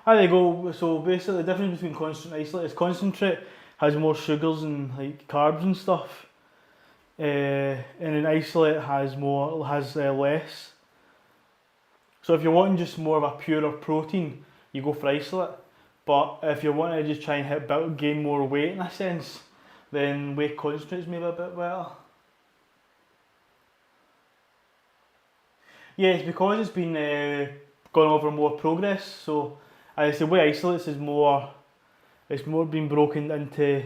There you go. So basically, the difference between concentrate and isolate is concentrate has more sugars and like carbs and stuff, and then isolate has less. So if you're wanting just more of a purer protein, you go for isolate. But if you're wanting to just try and gain more weight in a sense, then whey concentrate's maybe a bit better. Yeah, it's because it's been gone over more progress. So as the whey isolates is it's more been broken into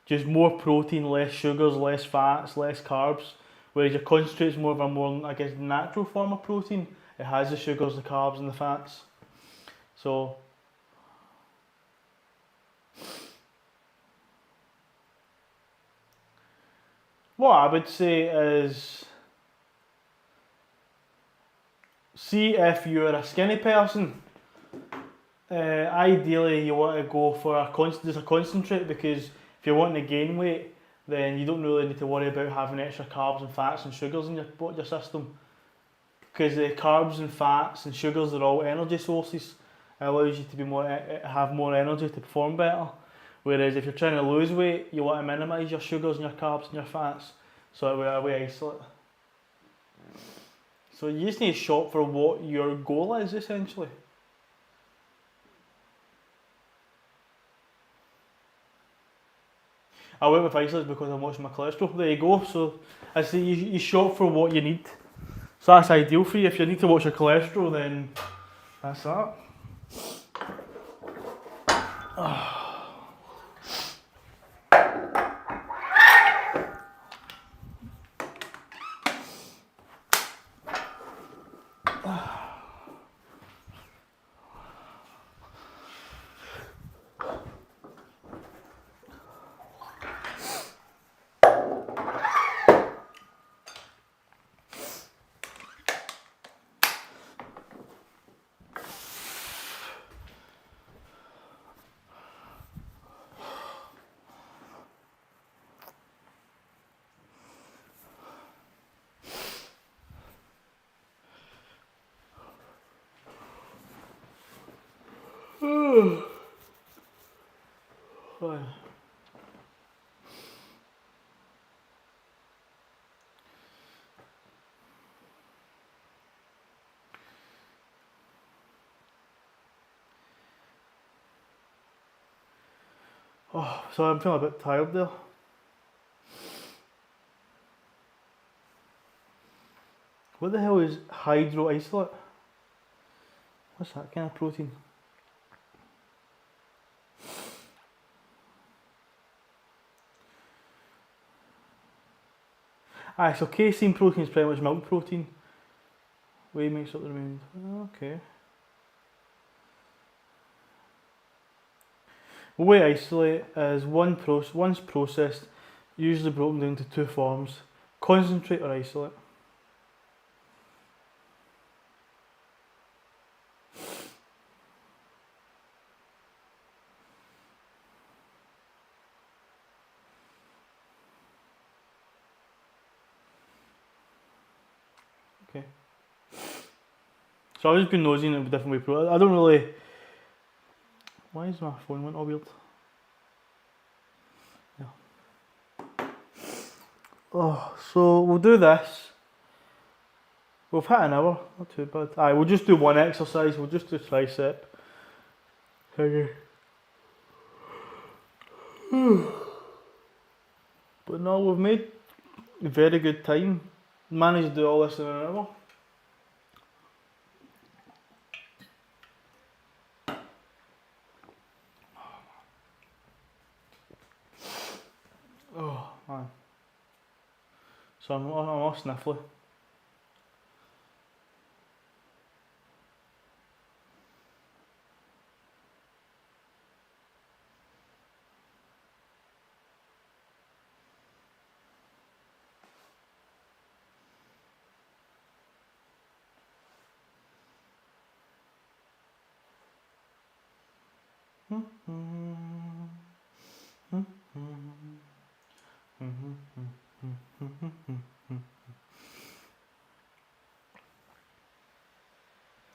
just more protein, less sugars, less fats, less carbs. Whereas your concentrate is more of a natural form of protein. It has the sugars, the carbs, and the fats. So what I would say is, see if you're a skinny person, ideally you want to go for just a concentrate, because if you're wanting to gain weight, then you don't really need to worry about having extra carbs and fats and sugars in your system, because the carbs and fats and sugars are all energy sources. It allows you to have more energy to perform better. Whereas if you're trying to lose weight, you want to minimise your sugars and your carbs and your fats, so that we isolate. So you just need to shop for what your goal is, essentially. I went with isolate because I'm watching my cholesterol. There you go. So I say you shop for what you need. So that's ideal for you. If you need to watch your cholesterol, then that's that. Oh, so I'm feeling a bit tired there. What the hell is hydro isolate? What's that kind of protein? So casein protein is pretty much milk protein. Whey makes up the remaining. Okay. Whey isolate is once processed, usually broken down into two forms: concentrate or isolate. Okay. So I've just been nosing at different whey protein. I don't really. Why is my phone went all weird? Yeah. Oh, so we'll do this. We've hit an hour, not too bad. We'll just do one exercise. We'll just do tricep. Okay. But no, we've made very good time. Managed to do all this in an hour. Oh man. So I'm all sniffly.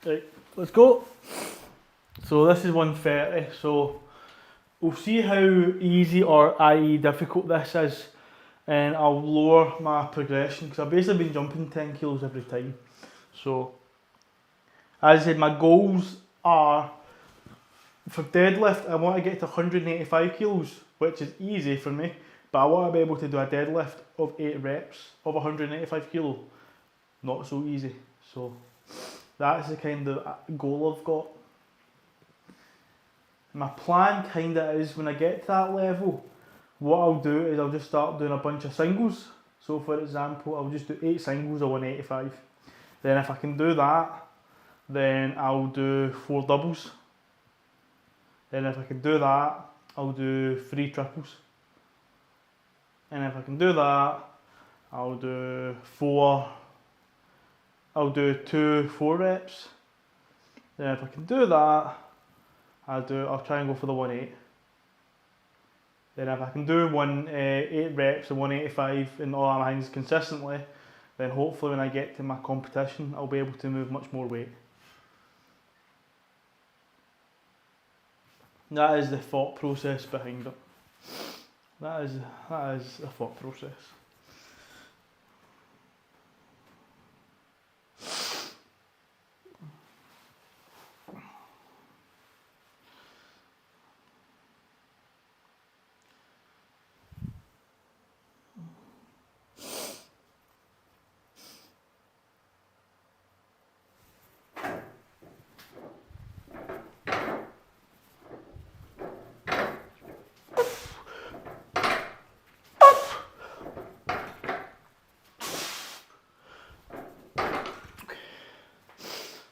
Right, let's go. So this is 130, so we'll see how easy or i.e. difficult this is, and I'll lower my progression because I've basically been jumping 10 kilos every time. So as I said, my goals are for deadlift, I want to get to 185 kilos, which is easy for me, but I want to be able to do a deadlift of 8 reps of 185 kilo. Not so easy. So that's the kind of goal I've got. My plan kind of is when I get to that level, what I'll do is I'll just start doing a bunch of singles. So for example, I'll just do 8 singles of 185. Then if I can do that, then I'll do 4 doubles. Then if I can do that, I'll do 3 triples. And if I can do that, I'll do 2 4 reps. Then if I can do that, I'll try and go for the 1-8. Then if I can do 8 reps and 185 in all my hands consistently, then hopefully when I get to my competition, I'll be able to move much more weight. That is the thought process behind it. That is the thought process.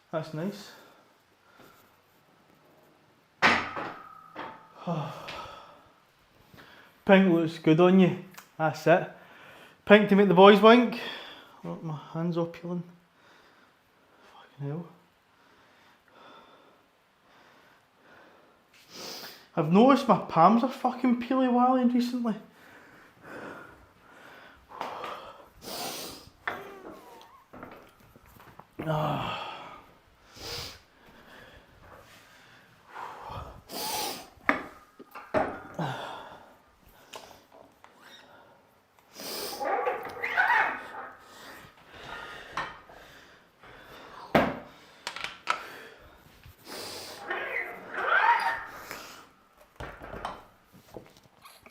That's nice. Pink looks good on you. That's it. Pink to make the boys wink. Oh, my hands are peeling. Fucking hell. I've noticed my palms are fucking peely wally recently.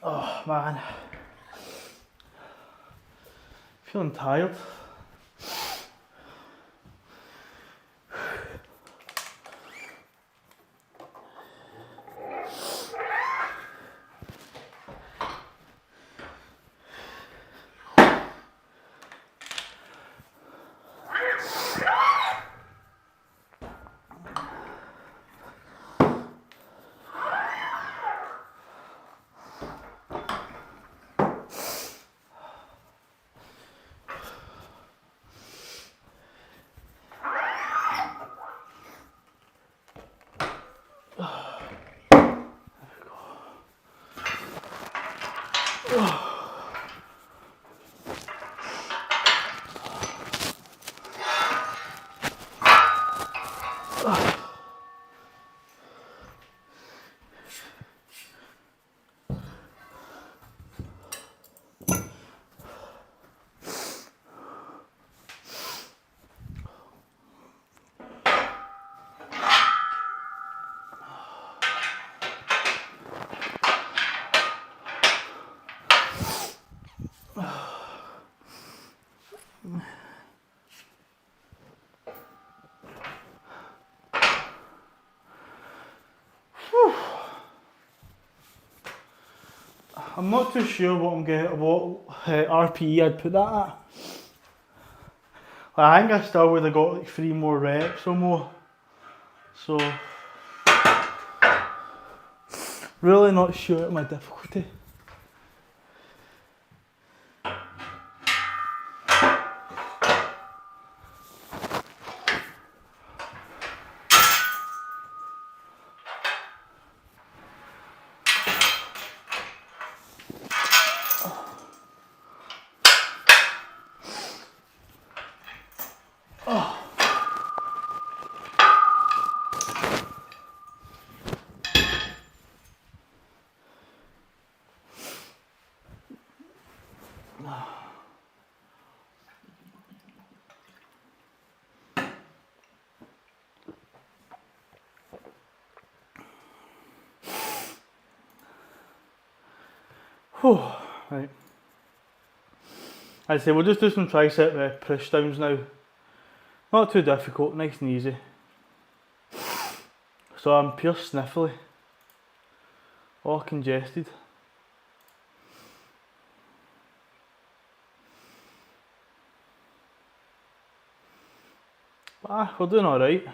Oh man, feeling tired. I'm not too sure what RPE I'd put that at. I think I still would have got like 3 more reps or more. So, really not sure at my difficulty. Right. I'd say we'll just do some tricep push downs now. Not too difficult, nice and easy. So I'm pure sniffly, all congested. But we're doing alright.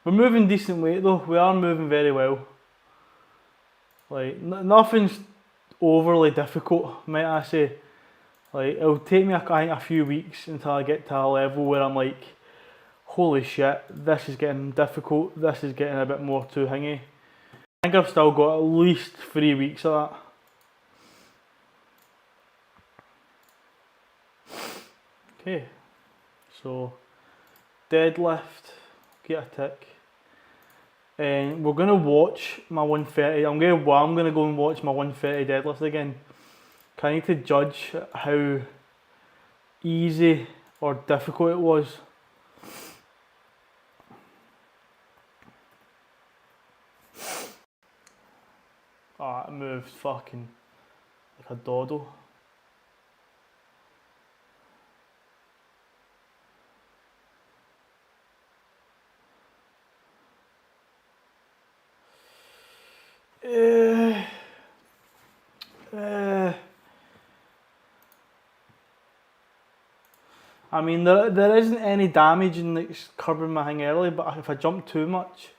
We're moving decent weight though, we are moving very well. Like, nothing's overly difficult, might I say. Like, it'll take me I think a few weeks until I get to a level where I'm like, holy shit, this is getting difficult, this is getting a bit more too hingy. I think I've still got at least 3 weeks of that. Okay, so deadlift, get a tick. And we're going to watch my 130, I'm going to go and watch my 130 deadlift again. I need to judge how easy or difficult it was. It moved fucking like a doddle. I mean, there isn't any damage in like curbing my thing early, but if I jump too much,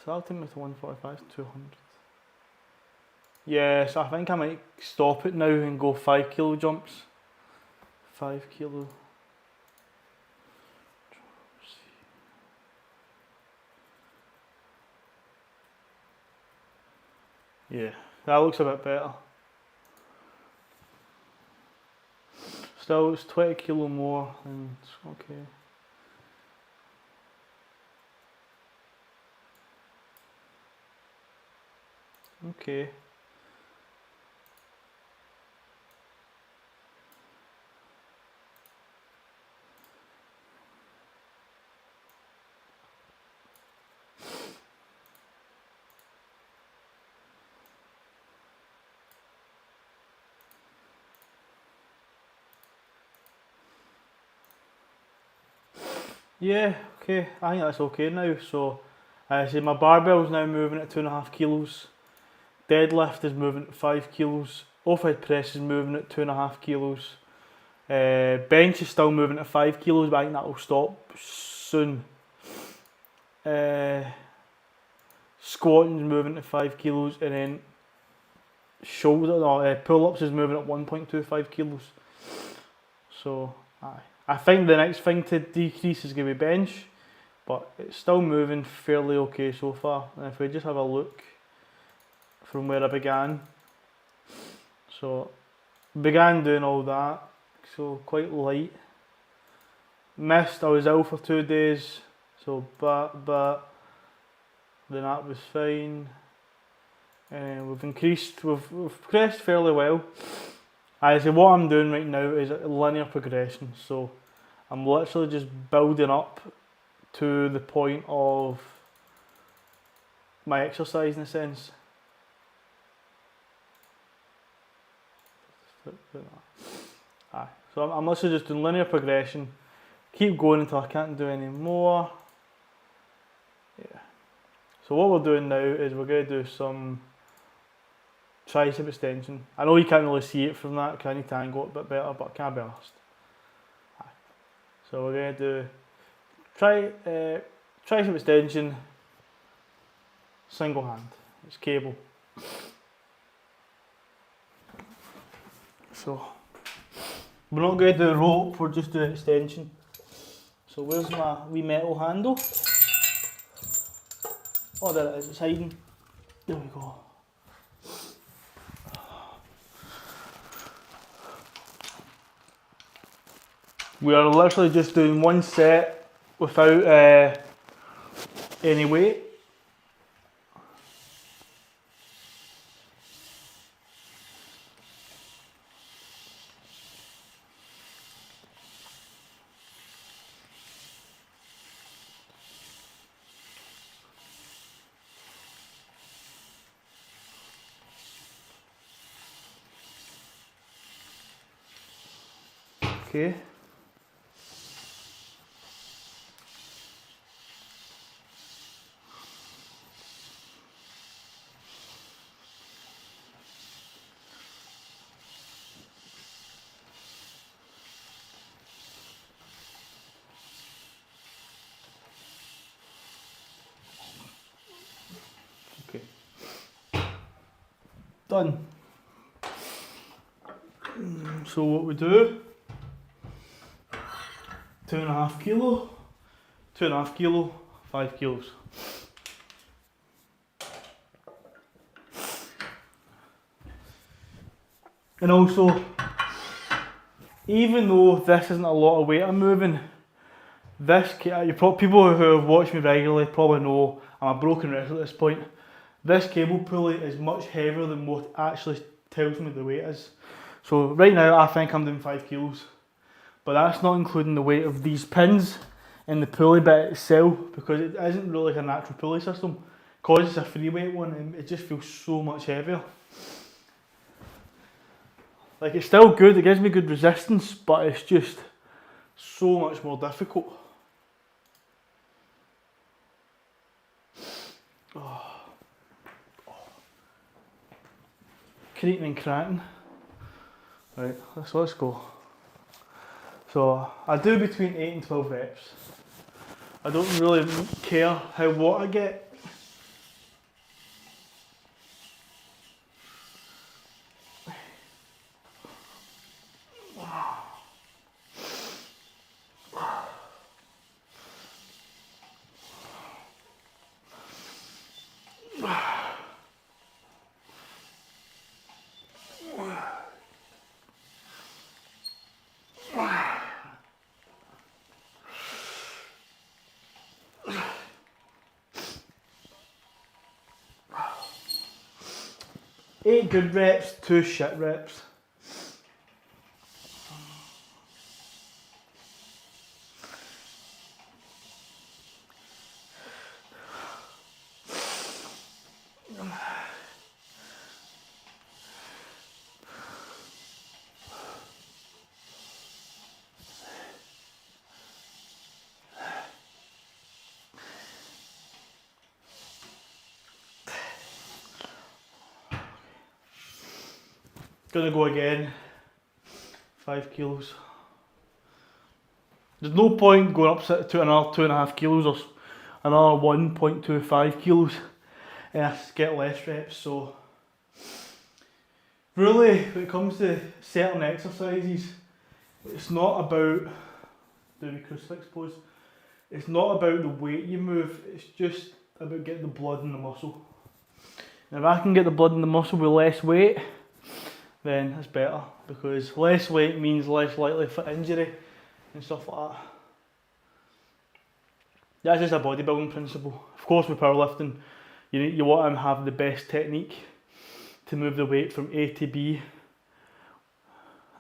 so that'll take me to 145, 200. Yeah, so I think I might stop it now and go 5 kilo jumps. 5 kilo. Yeah, that looks a bit better. Still, it's 20 kilo more, and it's okay. Okay. Yeah, okay, I think that's okay now. So, I say my barbell's now moving at 2.5 kilos. Deadlift is moving at 5 kilos. Overhead press is moving at 2.5 kilos. Bench is still moving at 5 kilos, but I think that will stop soon. Squatting is moving at 5 kilos, and then pull-ups is moving at 1.25 kilos. So, I think the next thing to decrease is going to be bench, but it's still moving fairly okay so far. And if we just have a look from where I began, so began doing all that, so quite light. Missed, I was ill for 2 days, so but then that was fine. We've progressed fairly well. I say what I'm doing right now is a linear progression, so I'm literally just building up to the point of my exercise in a sense. So I'm literally just doing linear progression, keep going until I can't do any more. Yeah. So what we're doing now is we're going to do some tricep extension. I know you can't really see it from that, because I need to angle it a bit better, but I can't be arsed. So we're going to do tricep extension, single hand. It's cable. So we're not going to do rope, we're just doing extension. So where's my wee metal handle? Oh, there it is, it's hiding. There we go. We are literally just doing one set without any weight. Okay. Okay. Done. So what we do, 2.5 kilo, 2.5 kilo, 5 kilos. And also, even though this isn't a lot of weight I'm moving, people who have watched me regularly probably know I'm a broken record at this point. This cable pulley is much heavier than what actually tells me the weight is. So right now I think I'm doing 5 kilos, but that's not including the weight of these pins and the pulley bit itself, because it isn't really like a natural pulley system. Because it's a free weight one, it just feels so much heavier. Like, it's still good, it gives me good resistance, but it's just so much more difficult. Creating and cranking. Right, so let's go. So I do between 8 and 12 reps. I don't really care what I get. Eight good reps, 2 shit reps. Gonna go again, 5 kilos. There's no point going up to another 2.5 kilos or another 1.25 kilos and I get less reps. So really, when it comes to certain exercises, it's not about the crucifix pose. It's not about the weight you move, it's just about getting the blood in the muscle. And if I can get the blood in the muscle with less weight, then it's better, because less weight means less likely for injury and stuff like that. That's just a bodybuilding principle. Of course, with powerlifting, you want to have the best technique to move the weight from A to B.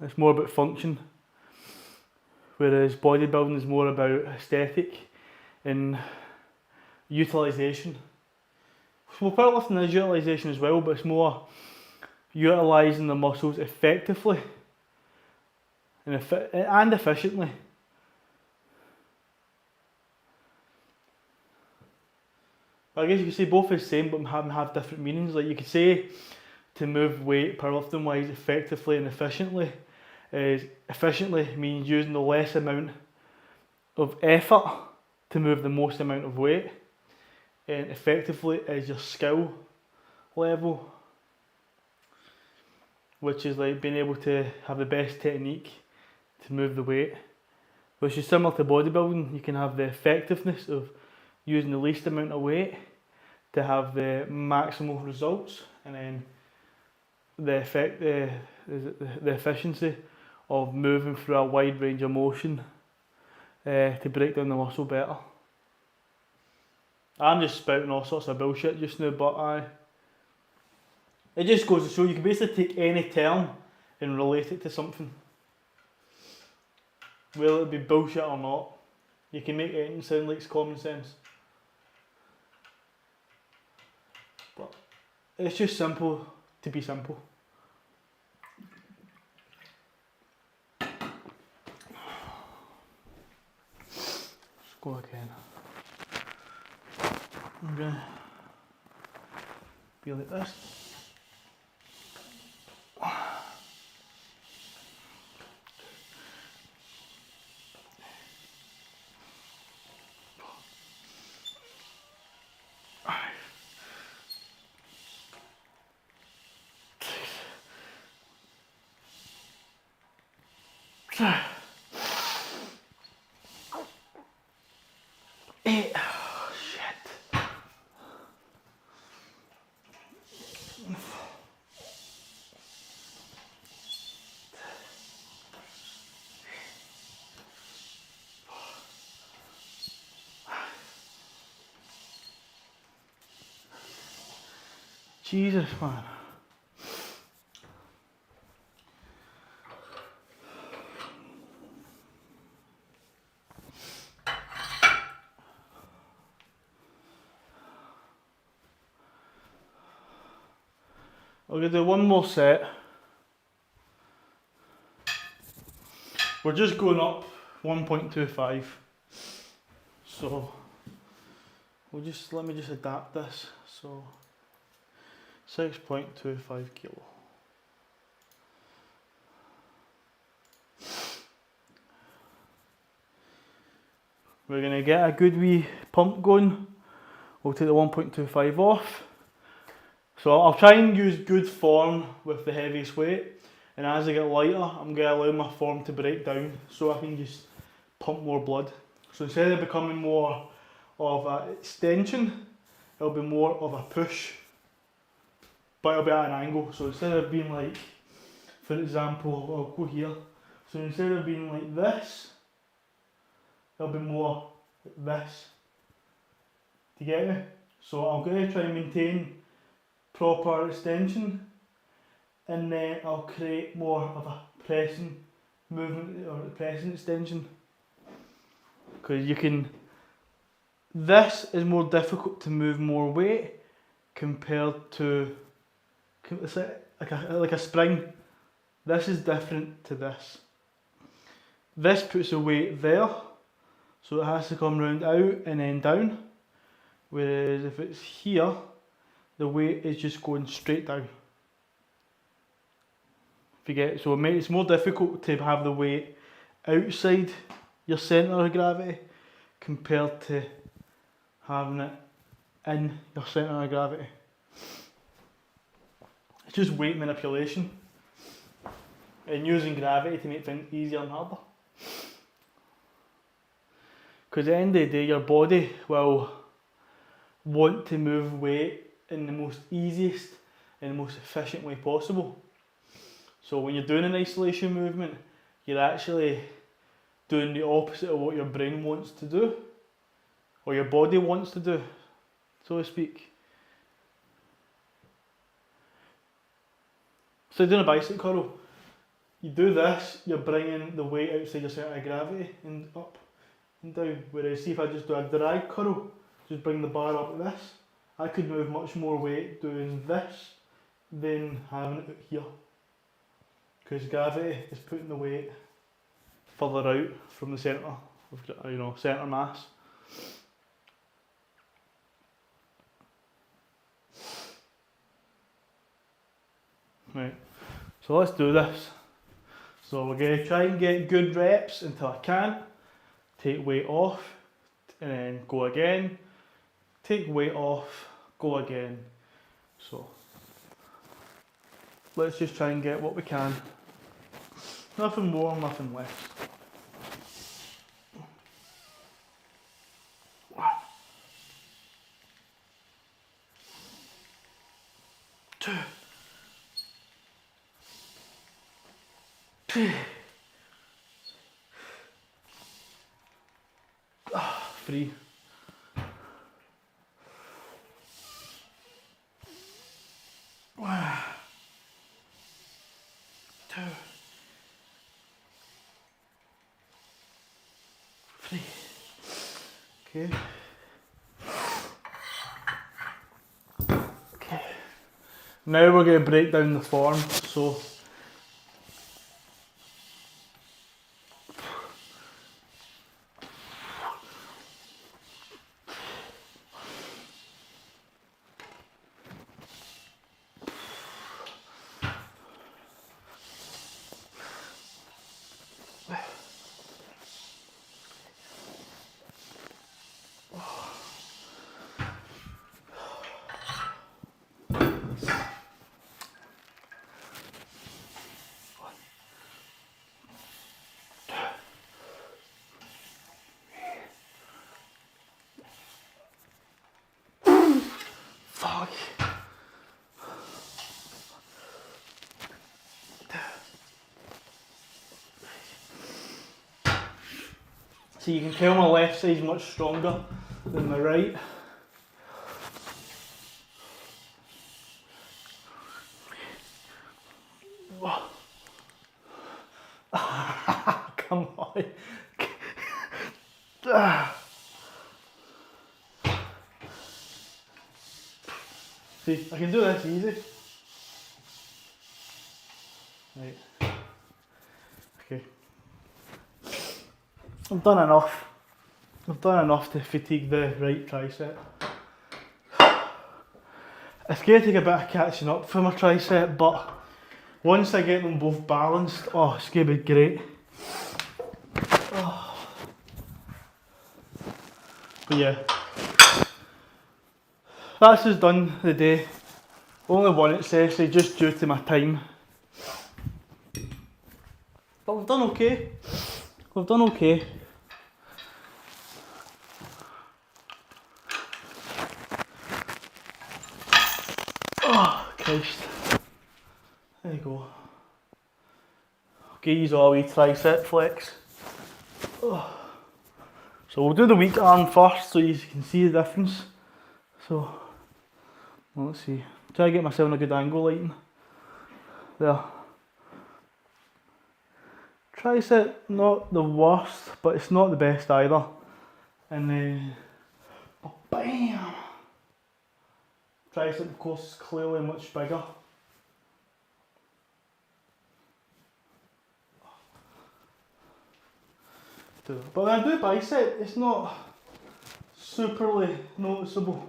It's more about function, whereas bodybuilding is more about aesthetic and utilisation. Well, powerlifting is utilisation as well, but it's more utilising the muscles effectively and efficiently. But I guess you could say both are the same, but have different meanings. Like, you could say to move weight powerlifting wise effectively and efficiently means using the less amount of effort to move the most amount of weight, and effectively is your skill level, which is like being able to have the best technique to move the weight, which is similar to bodybuilding. You can have the effectiveness of using the least amount of weight to have the maximal results, and then the efficiency of moving through a wide range of motion to break down the muscle better. I'm just spouting all sorts of bullshit just now, but it just goes to show you can basically take any term and relate it to something. Whether it be bullshit or not, you can make anything sound like it's common sense. But it's just simple to be simple. Go again. I'm gonna be like this. Eight. Oh, shit. Jesus, man. I'm going to do one more set. We're just going up 1.25. So let me just adapt this. So 6.25 kilo. We're going to get a good wee pump going. We'll take the 1.25 off. So I'll try and use good form with the heaviest weight, and as I get lighter I'm going to allow my form to break down so I can just pump more blood. So instead of becoming more of an extension, it'll be more of a push, but it'll be at an angle. So instead of being like, for example, I'll go here, so instead of being like this, it'll be more like this. Do you get me? So I'm going to try and maintain proper extension, and then I'll create more of a pressing movement or pressing extension, because you can, this is more difficult to move more weight compared to like a spring. This is different to this. This puts the weight there, so it has to come round out and then down, whereas if it's here, the weight is just going straight down. If you get, so it's more difficult to have the weight outside your centre of gravity compared to having it in your centre of gravity. It's just weight manipulation and using gravity to make things easier and harder. Because at the end of the day, your body will want to move weight in the most easiest and the most efficient way possible. So when you're doing an isolation movement, you're actually doing the opposite of what your brain wants to do, or your body wants to do, so to speak. So doing a bicep curl, you do this, you're bringing the weight outside your centre of gravity and up and down. Whereas see if I just do a drag curl, just bring the bar up like this, I could move much more weight doing this than having it here. Because gravity is putting the weight further out from the centre of, centre mass. Right, so let's do this. So we're going to try and get good reps until I can't. Take weight off, and then go again. Take weight off, go again. So let's just try and get what we can. Nothing more, nothing less. 1, 2, 3, 3. 1, 2, 3. Okay. Okay. Now we're going to break down the form. So So you can tell my left side's much stronger than my right. Come on. See, I can do this easy. Right. Okay. I've done enough. I've done enough to fatigue the right tricep. It's going to take a bit of catching up for my tricep, but once I get them both balanced, oh, it's going to be great. Oh. But yeah, that's just done the day. Only one accessory just due to my time. But we've done okay. We've done okay. Oh, Christ. There you go. Okay, use all wee tricep flex. Oh. So we'll do the weak arm first so you can see the difference. So, well, let's see. Try to get myself in a good angle lighting. There. Tricep, not the worst, but it's not the best either. And then, bam! Tricep, of course, is clearly much bigger. But when I do bicep, it's not superly noticeable.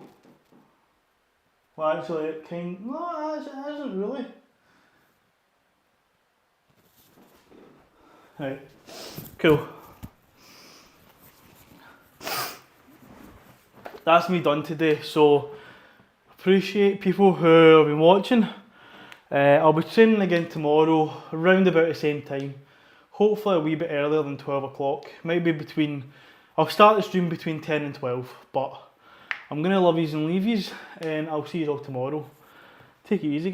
Well, actually, no, it isn't really. Right, cool. That's me done today, so appreciate people who have been watching. I'll be training again tomorrow, around about the same time. Hopefully a wee bit earlier than 12 o'clock. Might be between, I'll start the stream between 10 and 12, but I'm going to love yous and leave yous, and I'll see you all tomorrow. Take it easy, guys.